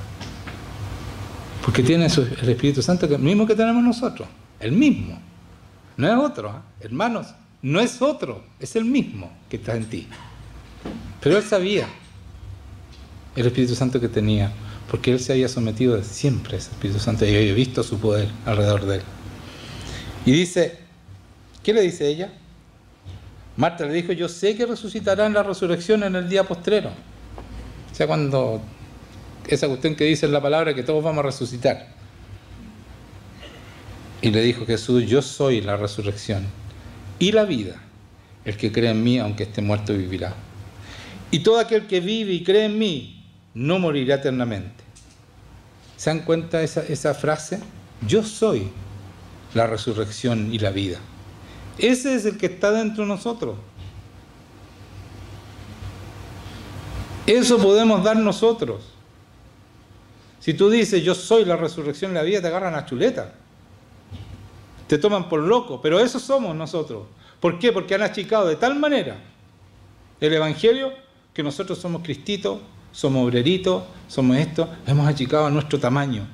Porque tiene el Espíritu Santo, el mismo que tenemos nosotros, el mismo, no es otro, hermanos, no es otro, es el mismo que está en ti. Pero él sabía el Espíritu Santo que tenía, porque él se había sometido de siempre a ese Espíritu Santo y había visto su poder alrededor de él. Y dice, ¿qué le dice ella? Marta le dijo, yo sé que resucitará en la resurrección en el día postrero. O sea, cuando esa cuestión que dice en la palabra que todos vamos a resucitar. Y le dijo Jesús, yo soy la resurrección y la vida. El que cree en mí, aunque esté muerto, vivirá. Y todo aquel que vive y cree en mí, no morirá eternamente. ¿Se dan cuenta esa frase? Yo soy la resurrección y la vida. Ese es el que está dentro de nosotros. Eso podemos dar nosotros. Si tú dices, yo soy la resurrección y la vida, te agarran a chuleta. Te toman por loco, pero eso somos nosotros. ¿Por qué? Porque han achicado de tal manera el Evangelio que nosotros somos cristitos, somos obreritos, somos esto, hemos achicado a nuestro tamaño.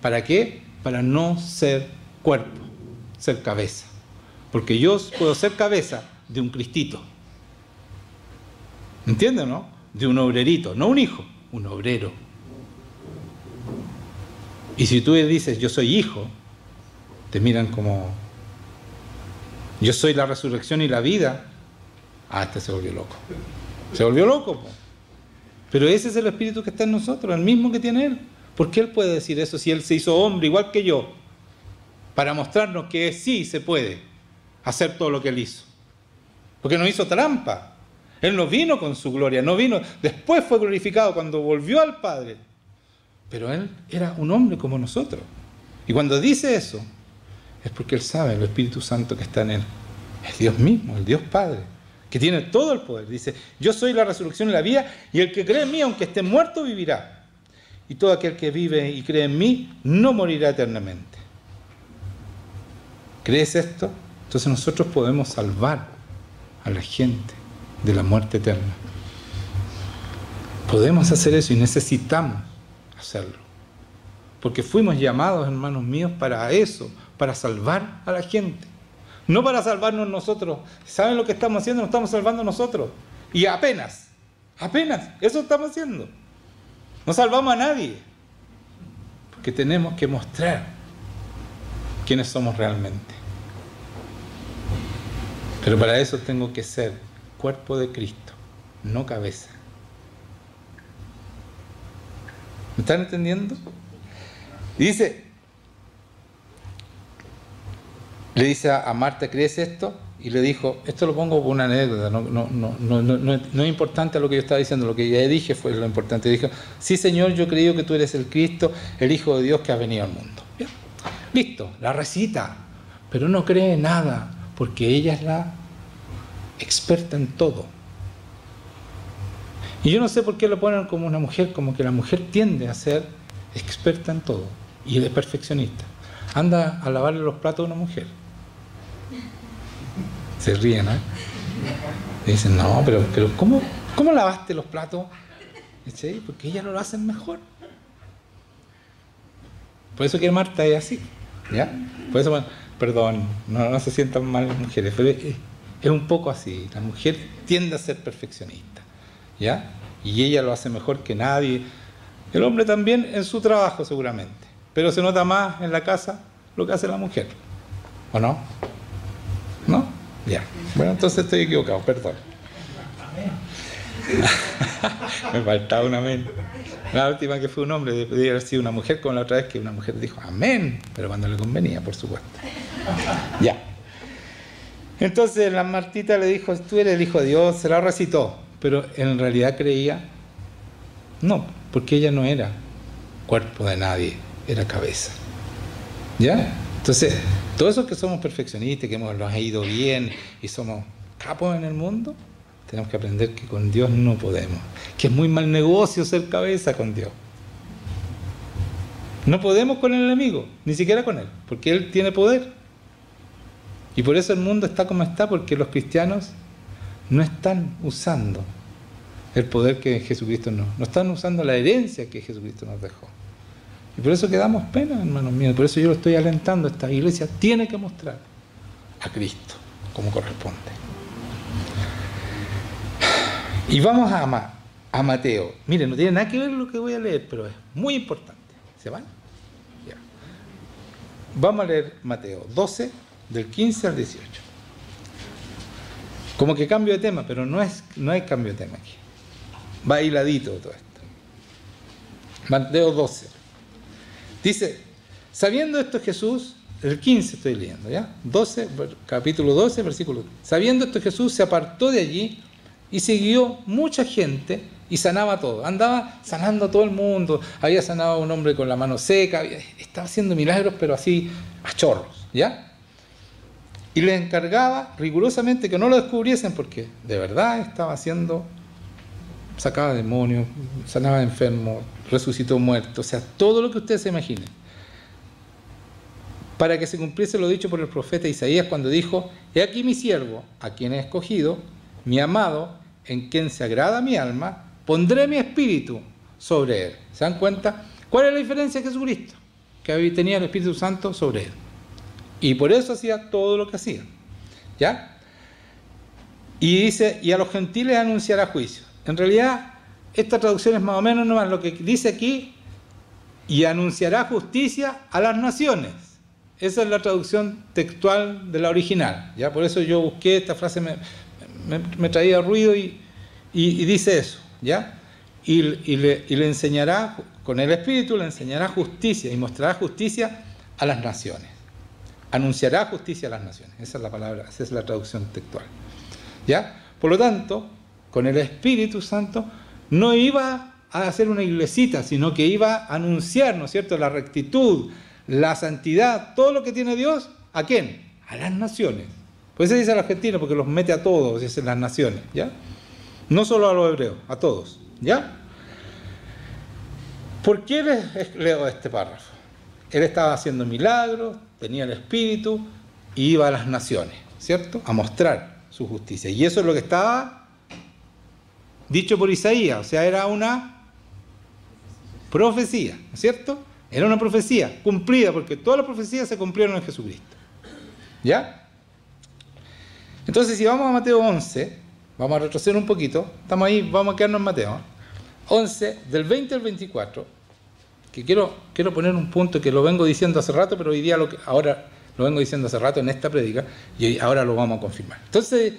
¿Para qué? Para no ser cuerpo, ser cabeza. Porque yo puedo ser cabeza de un cristito. ¿Entienden, no? De un obrerito, no un hijo, un obrero. Y si tú dices, yo soy hijo, te miran como, yo soy la resurrección y la vida. Ah, este se volvió loco. Se volvió loco, po. Pero ese es el Espíritu que está en nosotros, el mismo que tiene Él. ¿Por qué Él puede decir eso si Él se hizo hombre igual que yo? Para mostrarnos que sí se puede. hacer todo lo que Él hizo. Porque no hizo trampa. Él no vino con su gloria, no vino. Después fue glorificado cuando volvió al Padre. Pero Él era un hombre como nosotros. Y cuando dice eso, es porque Él sabe el Espíritu Santo que está en Él. Es Dios mismo, el Dios Padre, que tiene todo el poder. Dice, yo soy la resurrección y la vida, y el que cree en mí, aunque esté muerto, vivirá. Y todo aquel que vive y cree en mí, no morirá eternamente. ¿Crees esto? Entonces nosotros podemos salvar a la gente de la muerte eterna. Podemos hacer eso y necesitamos hacerlo. Porque fuimos llamados, hermanos míos, para eso, para salvar a la gente. No para salvarnos nosotros. ¿Saben lo que estamos haciendo? Nos estamos salvando nosotros. Y apenas, eso estamos haciendo. No salvamos a nadie. Porque tenemos que mostrar quiénes somos realmente. Pero para eso tengo que ser cuerpo de Cristo, no cabeza. ¿Me están entendiendo? Y le dice a Marta, ¿crees esto? Y le dijo, esto lo pongo por una anécdota, no es importante lo que yo estaba diciendo, lo que ya dije fue lo importante. Dijo, sí Señor, yo creo que tú eres el Cristo, el Hijo de Dios que ha venido al mundo. Bien. Listo, la recita, pero no cree nada, porque ella es la experta en todo. Y yo no sé por qué lo ponen como una mujer, como que la mujer tiende a ser experta en todo, y es perfeccionista. Anda a lavarle los platos a una mujer. Se ríen, ¿eh? Y dicen, no, pero ¿cómo lavaste los platos? ¿Sí? Porque ellas lo hacen mejor. Por eso que Marta es así, ¿ya? Por eso, bueno, perdón, no se sientan mal las mujeres, pero es un poco así. La mujer tiende a ser perfeccionista, ¿ya? Y ella lo hace mejor que nadie. El hombre también en su trabajo seguramente, pero se nota más en la casa lo que hace la mujer, ¿o no? ¿No? Ya. Bueno, entonces estoy equivocado, perdón. Me faltaba un amén. La última que fue un hombre, debería haber sido una mujer, como la otra vez que una mujer dijo amén, pero cuando le convenía, por supuesto. Ya. Entonces la Martita le dijo, tú eres el Hijo de Dios, se la recitó, pero en realidad creía, no, porque ella no era cuerpo de nadie, era cabeza. ¿Ya? Entonces, todos esos que somos perfeccionistas, que nos ha ido bien y somos capos en el mundo, tenemos que aprender que con Dios no podemos, que es muy mal negocio ser cabeza con Dios. No podemos con el enemigo, ni siquiera con él, porque él tiene poder. Y por eso el mundo está como está, porque los cristianos no están usando el poder que Jesucristo nos, no están usando la herencia que Jesucristo nos dejó. Y por eso que damos pena, hermanos míos. Por eso yo lo estoy alentando. Esta iglesia tiene que mostrar a Cristo como corresponde. Y vamos a Mateo. Miren, no tiene nada que ver lo que voy a leer, pero es muy importante. ¿Se van? Ya. Vamos a leer Mateo 12, del 15 al 18. Como que cambio de tema, pero no hay cambio de tema aquí. Va hiladito todo esto. Mateo 12. Dice, sabiendo esto Jesús, el 15 estoy leyendo, ¿ya? 12, capítulo 12, versículo 1. Sabiendo esto Jesús se apartó de allí y siguió mucha gente y sanaba todo. Andaba sanando a todo el mundo. Había sanado a un hombre con la mano seca, estaba haciendo milagros, pero así a chorros, ¿ya? Y les encargaba rigurosamente que no lo descubriesen porque de verdad estaba haciendo, sacaba demonios, sanaba enfermos, resucitó muertos, o sea, todo lo que ustedes se imaginen. Para que se cumpliese lo dicho por el profeta Isaías cuando dijo, he aquí mi siervo, a quien he escogido, mi amado, en quien se agrada mi alma, pondré mi espíritu sobre él. ¿Se dan cuenta? ¿Cuál es la diferencia de Jesucristo? Que tenía el Espíritu Santo sobre él. Y por eso hacía todo lo que hacía. ¿Ya? Y dice, y a los gentiles anunciará juicio. En realidad, esta traducción es más o menos nomás lo que dice aquí, y anunciará justicia a las naciones. Esa es la traducción textual de la original. ¿Ya? Por eso yo busqué esta frase, me traía ruido y dice eso. ¿Ya? Y le enseñará, con el Espíritu le enseñará justicia y mostrará justicia a las naciones. anunciará justicia a las naciones. Esa es la palabra, esa es la traducción textual. ¿Ya? Por lo tanto, con el Espíritu Santo no iba a hacer una iglesita, sino que iba a anunciar, ¿no es cierto?, la rectitud, la santidad, todo lo que tiene Dios, ¿a quién? A las naciones. Por eso dice el argentino, porque los mete a todos, dicen las naciones, ¿ya? No solo a los hebreos, a todos, ¿ya? ¿Por qué les leo este párrafo? Él estaba haciendo milagros, tenía el Espíritu, y iba a las naciones, ¿cierto?, a mostrar su justicia. Y eso es lo que estaba dicho por Isaías, o sea, era una profecía, ¿no es cierto? Era una profecía cumplida, porque todas las profecías se cumplieron en Jesucristo. ¿Ya? Entonces, si vamos a Mateo 11, vamos a retroceder un poquito, estamos ahí, vamos a quedarnos en Mateo 11, del 20 al 24, que quiero poner un punto que lo vengo diciendo hace rato, pero hoy día ahora lo vengo diciendo hace rato en esta prédica, y ahora lo vamos a confirmar. Entonces,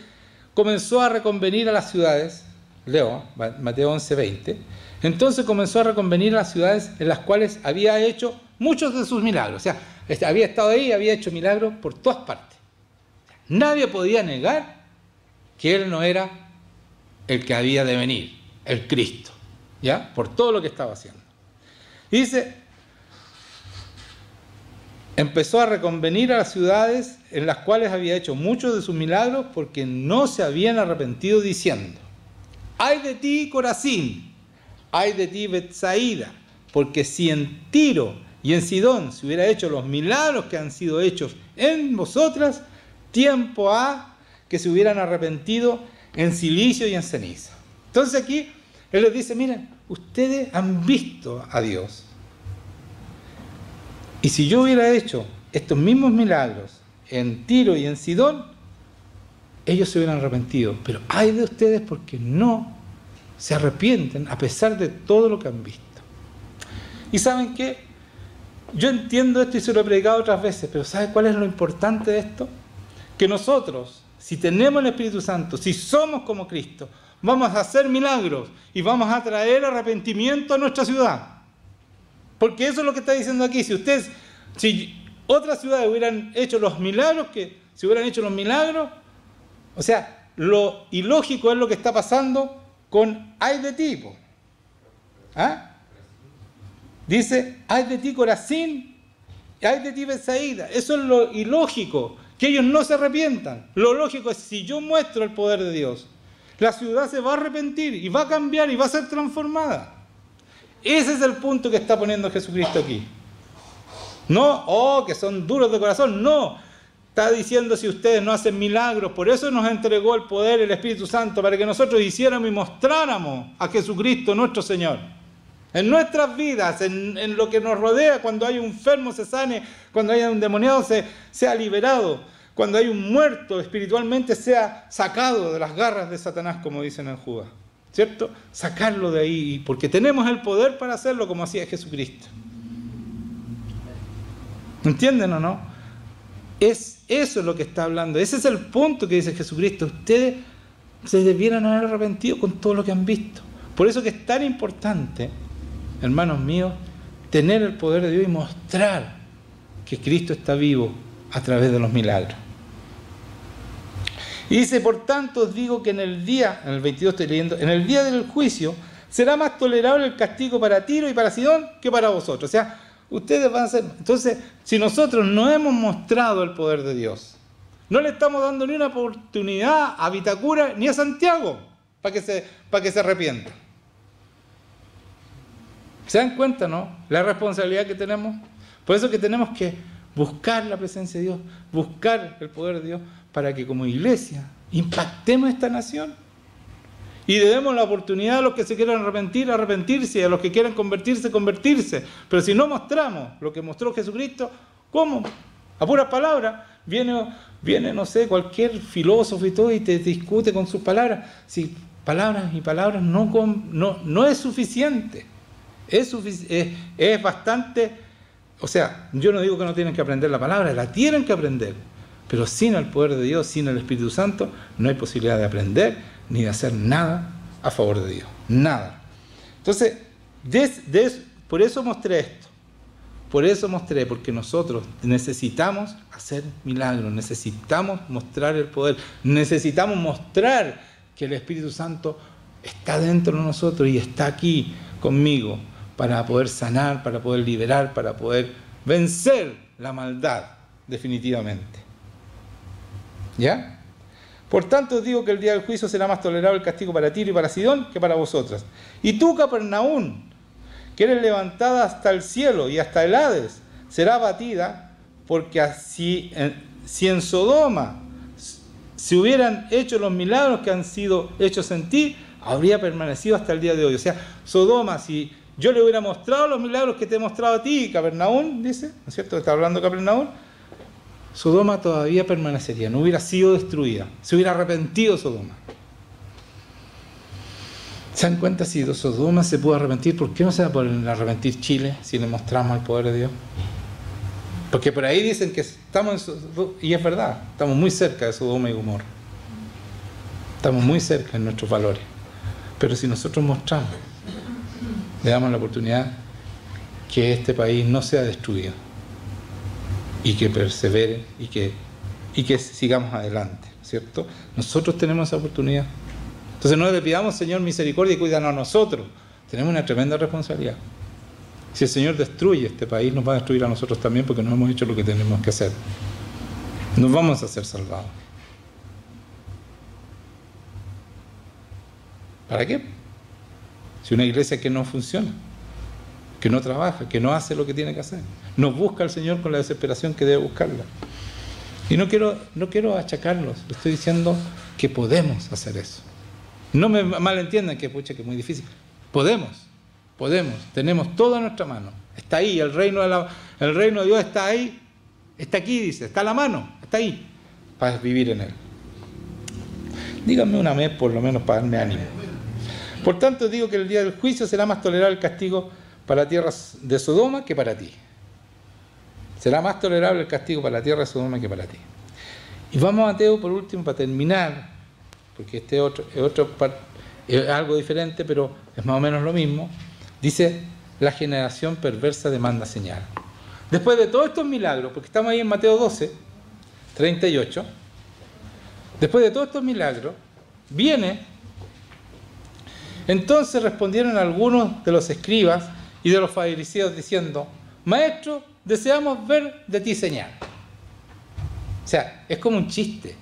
comenzó a reconvenir a las ciudades, leo, Mateo 11, 20, entonces comenzó a reconvenir a las ciudades en las cuales había hecho muchos de sus milagros. O sea, había estado ahí, había hecho milagros por todas partes. Nadie podía negar que él no era el que había de venir, el Cristo, ¿ya? Por todo lo que estaba haciendo. Y dice, empezó a reconvenir a las ciudades en las cuales había hecho muchos de sus milagros porque no se habían arrepentido, diciendo: ¡ay de ti, Corazín! ¡Ay de ti, Betsaida! Porque si en Tiro y en Sidón se hubiera hecho los milagros que han sido hechos en vosotras, tiempo ha que se hubieran arrepentido en silicio y en ceniza. Entonces aquí él les dice: miren, ustedes han visto a Dios, y si yo hubiera hecho estos mismos milagros en Tiro y en Sidón, ellos se hubieran arrepentido. Pero ay de ustedes porque no se arrepienten a pesar de todo lo que han visto. ¿Y saben qué? Yo entiendo esto y se lo he predicado otras veces, pero ¿sabe cuál es lo importante de esto? Que nosotros, si tenemos el Espíritu Santo, si somos como Cristo, vamos a hacer milagros y vamos a traer arrepentimiento a nuestra ciudad. Porque eso es lo que está diciendo aquí. Si otras ciudades hubieran hecho los milagros, o sea, lo ilógico es lo que está pasando con ay de ti. ¿Ah? Dice, ay de ti, Corazín, ay de ti, Betsaida. Eso es lo ilógico, que ellos no se arrepientan. Lo lógico es, si yo muestro el poder de Dios, la ciudad se va a arrepentir y va a cambiar y va a ser transformada. Ese es el punto que está poniendo Jesucristo aquí. No, que son duros de corazón, no. Está diciendo, si ustedes no hacen milagros, por eso nos entregó el poder, el Espíritu Santo, para que nosotros hiciéramos y mostráramos a Jesucristo nuestro Señor. En nuestras vidas, en lo que nos rodea, cuando hay un enfermo se sane, cuando hay un endemoniado sea liberado, cuando hay un muerto espiritualmente sea sacado de las garras de Satanás, como dicen en Judas, ¿cierto? Sacarlo de ahí, porque tenemos el poder para hacerlo como hacía Jesucristo. ¿Entienden o no? Eso es lo que está hablando. Ese es el punto que dice Jesucristo. Ustedes se debieran haber arrepentido con todo lo que han visto. Por eso que es tan importante, hermanos míos, tener el poder de Dios y mostrar que Cristo está vivo a través de los milagros. Y dice, por tanto os digo que en el 22 estoy leyendo, en el día del juicio será más tolerable el castigo para Tiro y para Sidón que para vosotros. O sea, ustedes van a ser... Entonces, si nosotros no hemos mostrado el poder de Dios, no le estamos dando ni una oportunidad a Vitacura ni a Santiago para que se arrepientan. ¿Se dan cuenta, no? La responsabilidad que tenemos. Por eso que tenemos que buscar la presencia de Dios, buscar el poder de Dios, para que como iglesia impactemos esta nación. Y le demos la oportunidad a los que se quieran arrepentir, arrepentirse, y a los que quieran convertirse, convertirse. Pero si no mostramos lo que mostró Jesucristo, ¿cómo? A puras palabras. Viene, no sé, cualquier filósofo y todo y te discute con sus palabras. Si palabras y palabras no es suficiente. Es bastante... O sea, yo no digo que no tienen que aprender la palabra, la tienen que aprender. Pero sin el poder de Dios, sin el Espíritu Santo, no hay posibilidad de aprender ni de hacer nada a favor de Dios. Nada. Entonces, por eso mostré esto. por eso mostré, porque nosotros necesitamos hacer milagros, necesitamos mostrar el poder, necesitamos mostrar que el Espíritu Santo está dentro de nosotros y está aquí conmigo para poder sanar, para poder liberar, para poder vencer la maldad definitivamente. ¿Ya? Por tanto os digo que el día del juicio será más tolerable el castigo para Tiro y para Sidón que para vosotras. Y tú, Capernaum, que eres levantada hasta el cielo y hasta el Hades, será abatida, porque así, si en Sodoma se hubieran hecho los milagros que han sido hechos en ti, habría permanecido hasta el día de hoy. O sea, Sodoma, si yo le hubiera mostrado los milagros que te he mostrado a ti, Capernaum, dice, ¿no es cierto? Está hablando Capernaum. Sodoma todavía permanecería, no hubiera sido destruida, se hubiera arrepentido Sodoma. ¿Se dan cuenta? Si Sodoma se pudo arrepentir, ¿por qué no se va a poder arrepentir Chile si le mostramos el poder de Dios? Porque por ahí dicen que estamos, y es verdad, estamos muy cerca de Sodoma y Gomorra. Estamos muy cerca en nuestros valores. Pero si nosotros mostramos, le damos la oportunidad que este país no sea destruido y que persevere y que sigamos adelante, ¿cierto? Nosotros tenemos esa oportunidad. Entonces no le pidamos, Señor, misericordia y cuídanos a nosotros. Tenemos una tremenda responsabilidad. Si el Señor destruye este país, nos va a destruir a nosotros también, porque no hemos hecho lo que tenemos que hacer. No vamos a ser salvados. ¿Para qué? Si una iglesia que no funciona, que no trabaja, que no hace lo que tiene que hacer, no busca al Señor con la desesperación que debe buscarla. Y no quiero achacarlos, estoy diciendo que podemos hacer eso. No me malentiendan que pucha, que es muy difícil. Podemos, tenemos todo a nuestra mano. Está ahí, el reino de Dios está ahí, está aquí, dice, está a la mano, está ahí, para vivir en Él. Díganme una vez por lo menos para darme ánimo. Por tanto digo que el día del juicio será más tolerable el castigo para la tierra de Sodoma que para ti. Será más tolerable el castigo para la tierra de Sodoma que para ti. Y vamos a Mateo por último para terminar, porque este es algo diferente, pero es más o menos lo mismo. Dice, la generación perversa demanda señal. Después de todos estos milagros, porque estamos ahí en Mateo 12, 38, después de todos estos milagros, viene, entonces respondieron algunos de los escribas y de los fariseos diciendo, Maestro, deseamos ver de ti señal. O sea, es como un chiste,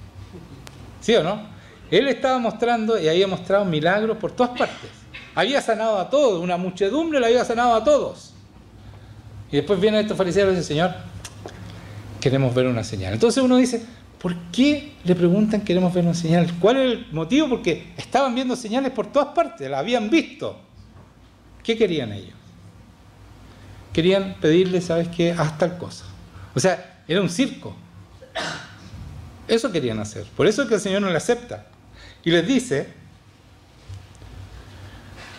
¿sí o no? Él estaba mostrando y había mostrado milagros por todas partes. Había sanado a todos, una muchedumbre le había sanado a todos. Y después vienen estos fariseos y dicen, Señor, queremos ver una señal. Entonces uno dice, ¿por qué le preguntan queremos ver una señal? ¿Cuál es el motivo? Porque estaban viendo señales por todas partes, la habían visto. ¿Qué querían ellos? Querían pedirle, ¿sabes qué? Haz tal cosa. O sea, era un circo. Eso querían hacer. Por eso es que el Señor no le acepta. Y les dice,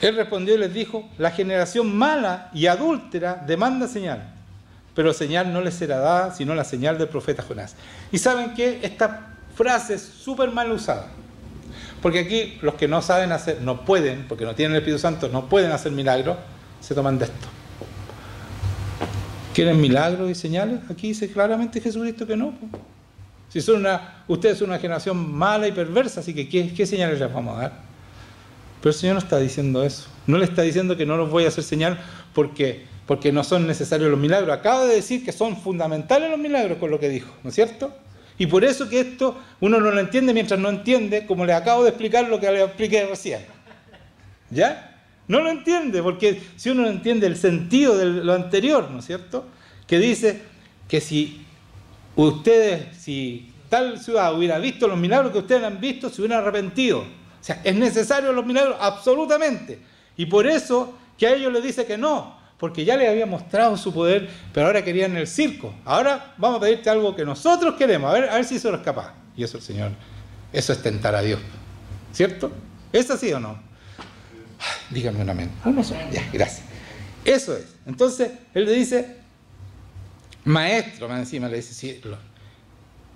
Él respondió y les dijo, la generación mala y adúltera demanda señal, pero señal no les será dada, sino la señal del profeta Jonás. Y saben que esta frase es súper mal usada. Porque aquí los que no saben hacer, no pueden, porque no tienen el Espíritu Santo, no pueden hacer milagros, se toman de esto. ¿Quieren milagros y señales? Aquí dice claramente Jesucristo que no. Si ustedes son una generación mala y perversa, así que ¿qué señales les vamos a dar? Pero el Señor no está diciendo eso. No le está diciendo que no los voy a hacer señal porque no son necesarios los milagros. Acaba de decir que son fundamentales los milagros con lo que dijo, ¿no es cierto? Y por eso que esto uno no lo entiende mientras no entiende, como les acabo de explicar lo que les expliqué recién. ¿Ya? No lo entiende, porque si uno no entiende el sentido de lo anterior, ¿no es cierto? Que dice que si tal ciudad hubiera visto los milagros que ustedes han visto, se hubieran arrepentido. O sea, es necesario los milagros, absolutamente. Y por eso que a ellos les dice que no, porque ya les había mostrado su poder, pero ahora querían el circo. Ahora vamos a pedirte algo que nosotros queremos, a ver si eso es capaz. Y eso el Señor, eso es tentar a Dios. ¿Cierto? ¿Es así o no? Díganme una amén. Uno solo. Ya, gracias. Eso es. Entonces, Él le dice, Maestro, más encima le dice, sí,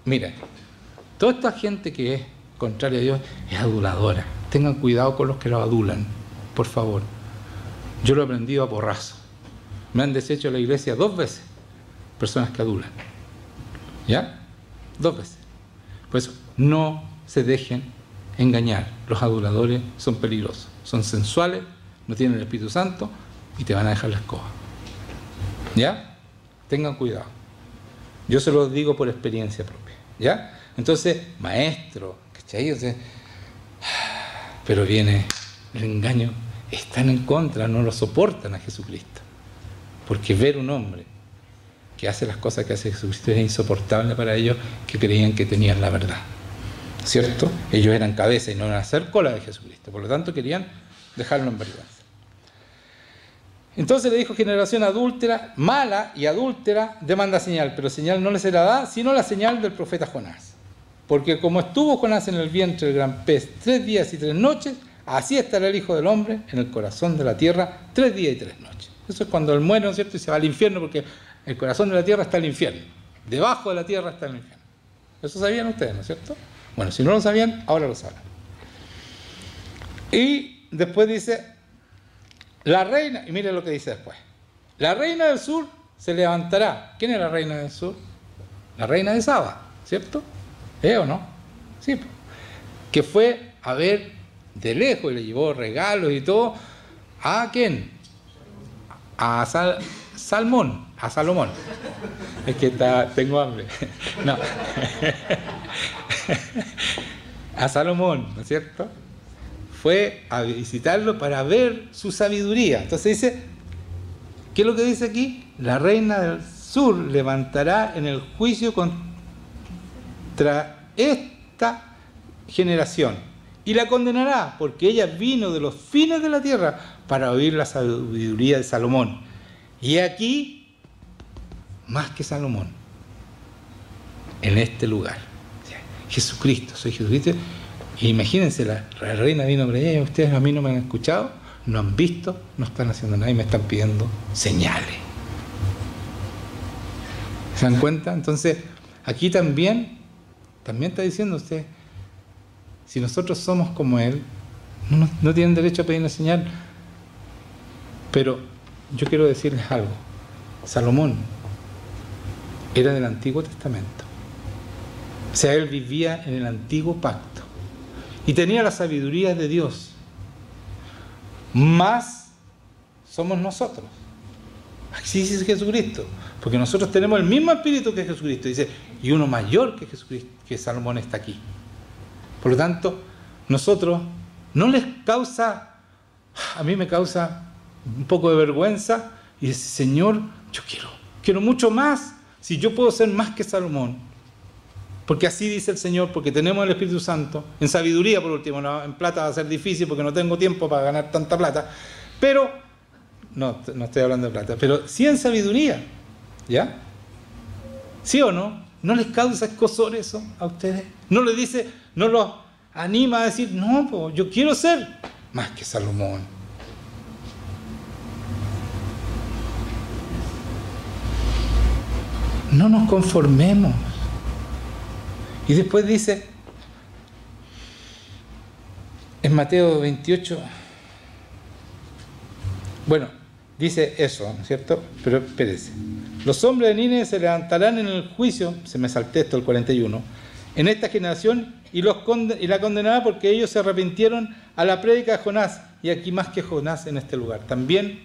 mira, toda esta gente que es contraria a Dios es aduladora. Tengan cuidado con los que los adulan, por favor. Yo lo he aprendido a porrazo. Me han deshecho la iglesia 2 veces. Personas que adulan. ¿Ya? 2 veces. Por eso, no se dejen engañar. Los aduladores son peligrosos. Son sensuales, no tienen el Espíritu Santo y te van a dejar la escoba. ¿Ya? Tengan cuidado. Yo se lo digo por experiencia propia. ¿Ya? Entonces, maestro, ¿cachai? O sea, pero viene el engaño. Están en contra, no lo soportan a Jesucristo. Porque ver un hombre que hace las cosas que hace Jesucristo es insoportable para ellos, que creían que tenían la verdad. ¿Cierto? Ellos eran cabeza y no iban a hacer cola de Jesucristo. Por lo tanto, querían dejarlo en vergüenza. Entonces le dijo: generación adúltera, mala y adúltera, demanda señal, pero señal no le será dada, sino la señal del profeta Jonás. Porque como estuvo Jonás en el vientre del gran pez 3 días y 3 noches, así estará el Hijo del Hombre en el corazón de la tierra 3 días y 3 noches. Eso es cuando él muere, ¿no es cierto? Y se va al infierno, porque el corazón de la tierra está el infierno. Debajo de la tierra está el infierno. Eso sabían ustedes, ¿no es cierto? Bueno, si no lo sabían, ahora lo saben. Y después dice: la reina, y mire lo que dice después: la reina del sur se levantará. ¿Quién es la reina del sur? La reina de Saba, ¿cierto? ¿O no? Sí. Que fue a ver de lejos y le llevó regalos y todo. ¿A quién? A Salomón. Es que tengo hambre. No. A Salomón, ¿no es cierto? Fue a visitarlo para ver su sabiduría. Entonces dice, ¿qué es lo que dice aquí? La reina del sur levantará en el juicio contra esta generación y la condenará, porque ella vino de los fines de la tierra para oír la sabiduría de Salomón. Y aquí, más que Salomón, en este lugar, Jesucristo, soy Jesucristo. Y imagínense, la reina vino para ella: ustedes a mí no me han escuchado, no han visto, no están haciendo nada y me están pidiendo señales. ¿Se dan cuenta? Entonces, aquí también está diciendo usted, si nosotros somos como Él, no tienen derecho a pedir una señal. Pero yo quiero decirles algo. Salomón era del Antiguo Testamento. O sea, él vivía en el Antiguo Pacto y tenía la sabiduría de Dios. Más somos nosotros. Así dice Jesucristo, porque nosotros tenemos el mismo espíritu que Jesucristo. Dice, y uno mayor que Jesucristo, que Salomón, está aquí. Por lo tanto, nosotros no les causa, a mí me causa un poco de vergüenza, y dice, Señor, yo quiero mucho más, si yo puedo ser más que Salomón. Porque así dice el Señor, porque tenemos el Espíritu Santo, en sabiduría por último, ¿no? En plata va a ser difícil porque no tengo tiempo para ganar tanta plata, pero, no estoy hablando de plata, pero sí en sabiduría, ¿ya? ¿Sí o no? ¿No les causa escozor eso a ustedes? ¿No les dice, no los anima a decir, no, yo quiero ser más que Salomón? No nos conformemos. Y después dice, en Mateo 28, bueno, dice eso, ¿no es cierto? Pero espérese. Los hombres de Nínive se levantarán en el juicio, se me salté esto, el 41, en esta generación y la condenará porque ellos se arrepintieron a la prédica de Jonás. Y aquí más que Jonás en este lugar. También,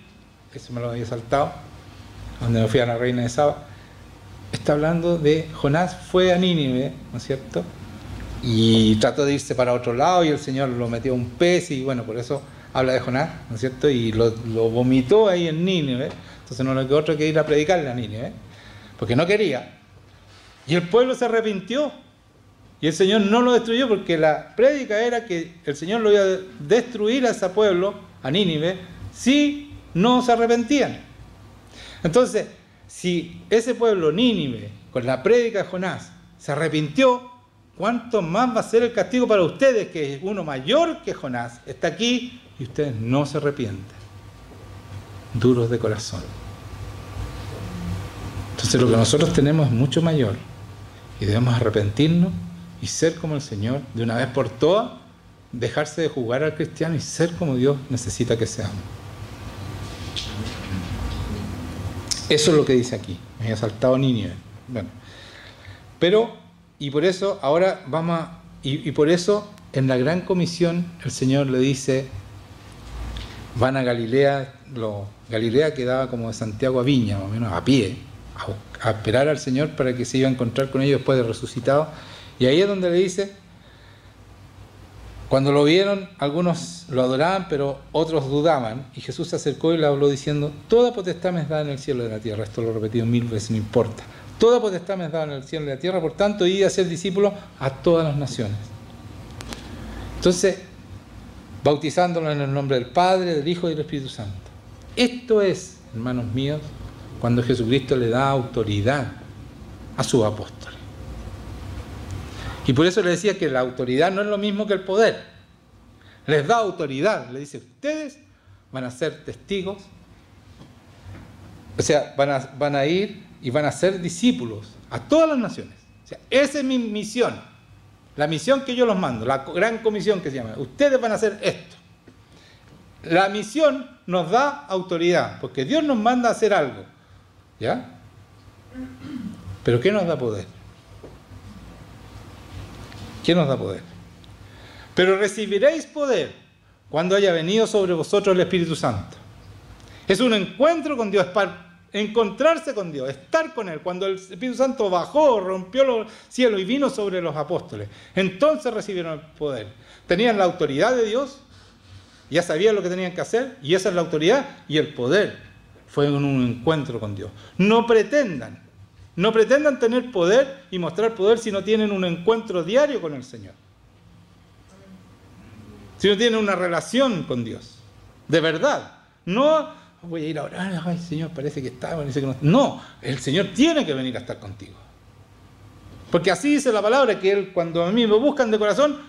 eso me lo había saltado, donde me fui a la reina de Saba. Está hablando de Jonás fue a Nínive, ¿no es cierto? Y trató de irse para otro lado y el Señor lo metió a un pez y bueno, por eso habla de Jonás, ¿no es cierto? Y lo vomitó ahí en Nínive. Entonces no le quedó otro que ir a predicarle a Nínive, porque no quería. Y el pueblo se arrepintió y el Señor no lo destruyó, porque la prédica era que el Señor lo iba a destruir a ese pueblo, a Nínive, si no se arrepentían. Entonces, si ese pueblo, Nínive, con la prédica de Jonás, se arrepintió, ¿cuánto más va a ser el castigo para ustedes, que uno mayor que Jonás está aquí y ustedes no se arrepienten? Duros de corazón. Entonces lo que nosotros tenemos es mucho mayor y debemos arrepentirnos y ser como el Señor de una vez por todas, dejarse de jugar al cristiano y ser como Dios necesita que seamos. Eso es lo que dice aquí. Me había saltado Nínive. Bueno, pero, y por eso, ahora vamos a... Y por eso, en la Gran Comisión, el Señor le dice, van a Galilea, Galilea quedaba como de Santiago a Viña, más o menos, a pie, a esperar al Señor para que se iba a encontrar con ellos después de resucitado. Y ahí es donde le dice, cuando lo vieron, algunos lo adoraban, pero otros dudaban. Y Jesús se acercó y le habló diciendo, toda potestad me es dada en el cielo y en la tierra. Esto lo he repetido 1000 veces, no importa. Toda potestad me es dada en el cielo y en la tierra, por tanto, id a ser discípulos a todas las naciones. Entonces, bautizándolos en el nombre del Padre, del Hijo y del Espíritu Santo. Esto es, hermanos míos, cuando Jesucristo le da autoridad a sus apóstoles. Y por eso le decía que la autoridad no es lo mismo que el poder. Les da autoridad, le dice, ustedes van a ser testigos, o sea, van a ir y van a ser discípulos a todas las naciones. O sea, esa es mi misión, la misión que yo los mando, la gran comisión que se llama. Ustedes van a hacer esto. La misión nos da autoridad, porque Dios nos manda a hacer algo, ¿ya? Pero ¿qué nos da poder? ¿Qué nos da poder? Pero recibiréis poder cuando haya venido sobre vosotros el Espíritu Santo. Es un encuentro con Dios, para encontrarse con Dios, estar con Él. Cuando el Espíritu Santo bajó, rompió los cielos y vino sobre los apóstoles, entonces recibieron el poder. Tenían la autoridad de Dios, ya sabían lo que tenían que hacer, y esa es la autoridad y el poder. Fue en un encuentro con Dios. No pretendan tener poder y mostrar poder si no tienen un encuentro diario con el Señor. Si no tienen una relación con Dios, de verdad. No voy a ir a orar, ay Señor, parece que está, parece que no. No, el Señor tiene que venir a estar contigo. Porque así dice la palabra, que Él, cuando a mí me buscan de corazón,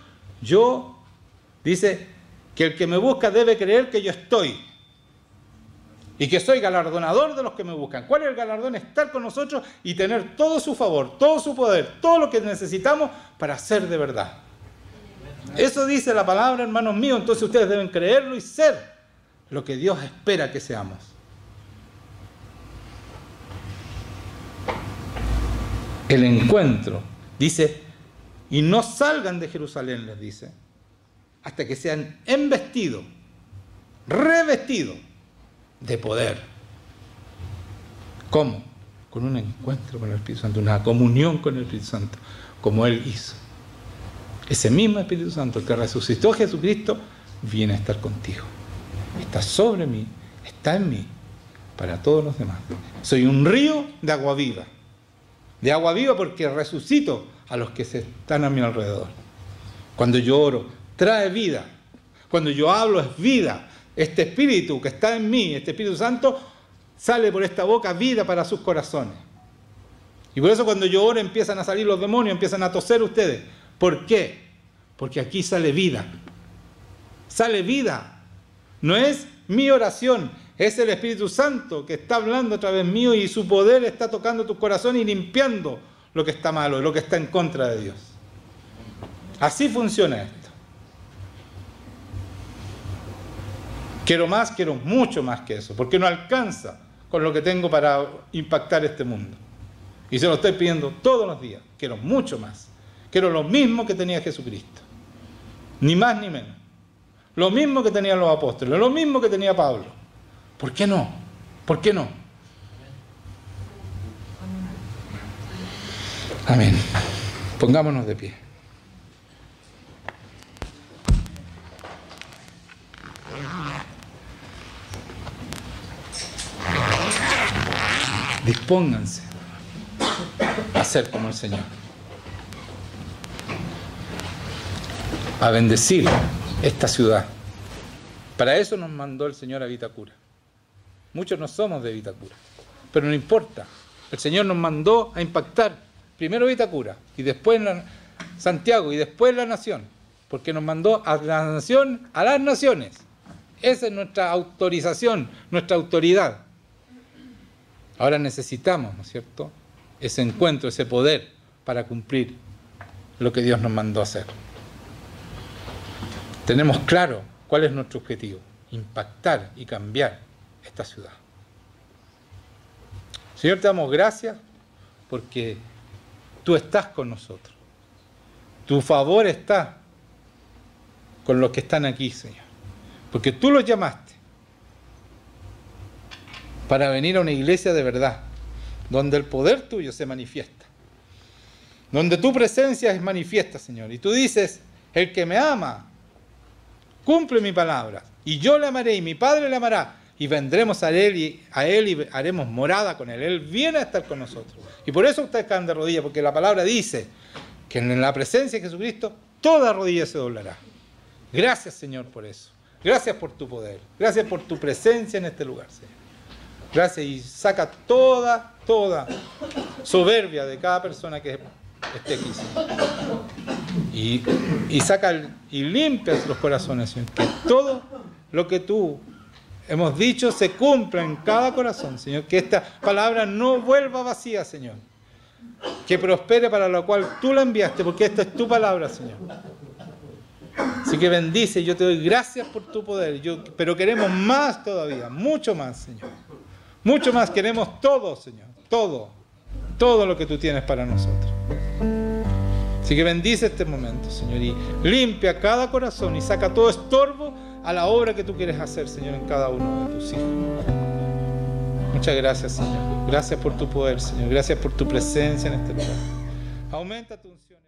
dice que el que me busca debe creer que yo estoy. Y que soy galardonador de los que me buscan. ¿Cuál es el galardón? Estar con nosotros y tener todo su favor, todo su poder, todo lo que necesitamos para ser de verdad. Eso dice la palabra, hermanos míos. Entonces ustedes deben creerlo y ser lo que Dios espera que seamos. El encuentro, dice, y no salgan de Jerusalén, les dice, hasta que sean embestidos, revestidos de poder. ¿Cómo? Con un encuentro con el Espíritu Santo, una comunión con el Espíritu Santo, como Él hizo. Ese mismo Espíritu Santo, el que resucitó a Jesucristo, viene a estar contigo. Está sobre mí, está en mí, para todos los demás. Soy un río de agua viva. De agua viva porque resucito a los que están a mi alrededor. Cuando yo oro, trae vida. Cuando yo hablo, es vida. Este Espíritu que está en mí, este Espíritu Santo, sale por esta boca vida para sus corazones. Y por eso cuando yo oro empiezan a salir los demonios, empiezan a toser ustedes. ¿Por qué? Porque aquí sale vida. Sale vida. No es mi oración, es el Espíritu Santo que está hablando a través mío y su poder está tocando tu corazón y limpiando lo que está malo, lo que está en contra de Dios. Así funciona esto. Quiero más, quiero mucho más que eso, porque no alcanza con lo que tengo para impactar este mundo. Y se lo estoy pidiendo todos los días. Quiero mucho más. Quiero lo mismo que tenía Jesucristo. Ni más ni menos. Lo mismo que tenían los apóstoles, lo mismo que tenía Pablo. ¿Por qué no? ¿Por qué no? Amén. Pongámonos de pie. Dispónganse a ser como el Señor, a bendecir esta ciudad. Para eso nos mandó el Señor a Vitacura. Muchos no somos de Vitacura, pero no importa. El Señor nos mandó a impactar primero Vitacura y después Santiago y después la nación, porque nos mandó a la nación, a las naciones. Esa es nuestra autorización, nuestra autoridad. Ahora necesitamos, ¿no es cierto?, ese encuentro, ese poder para cumplir lo que Dios nos mandó a hacer. Tenemos claro cuál es nuestro objetivo: impactar y cambiar esta ciudad. Señor, te damos gracias porque tú estás con nosotros. Tu favor está con los que están aquí, Señor. Porque tú los llamaste para venir a una iglesia de verdad, donde el poder tuyo se manifiesta, donde tu presencia es manifiesta, Señor. Y tú dices, el que me ama, cumple mi palabra, y yo le amaré, y mi Padre le amará, y vendremos a él y haremos morada con él. Él viene a estar con nosotros. Y por eso ustedes caen de rodillas, porque la palabra dice que en la presencia de Jesucristo toda rodilla se doblará. Gracias, Señor, por eso. Gracias por tu poder. Gracias por tu presencia en este lugar, Señor. Gracias, y saca toda soberbia de cada persona que esté aquí, Señor. Y saca y limpias los corazones, Señor. Que todo lo que tú hemos dicho se cumpla en cada corazón, Señor. Que esta palabra no vuelva vacía, Señor. Que prospere para lo cual tú la enviaste, porque esta es tu palabra, Señor. Así que bendice, yo te doy gracias por tu poder. Pero queremos más todavía, mucho más, Señor. Mucho más, queremos todo, Señor. Todo lo que tú tienes para nosotros. Así que bendice este momento, Señor, y limpia cada corazón y saca todo estorbo a la obra que tú quieres hacer, Señor, en cada uno de tus hijos. Muchas gracias, Señor. Gracias por tu poder, Señor. Gracias por tu presencia en este lugar. Aumenta tu unción.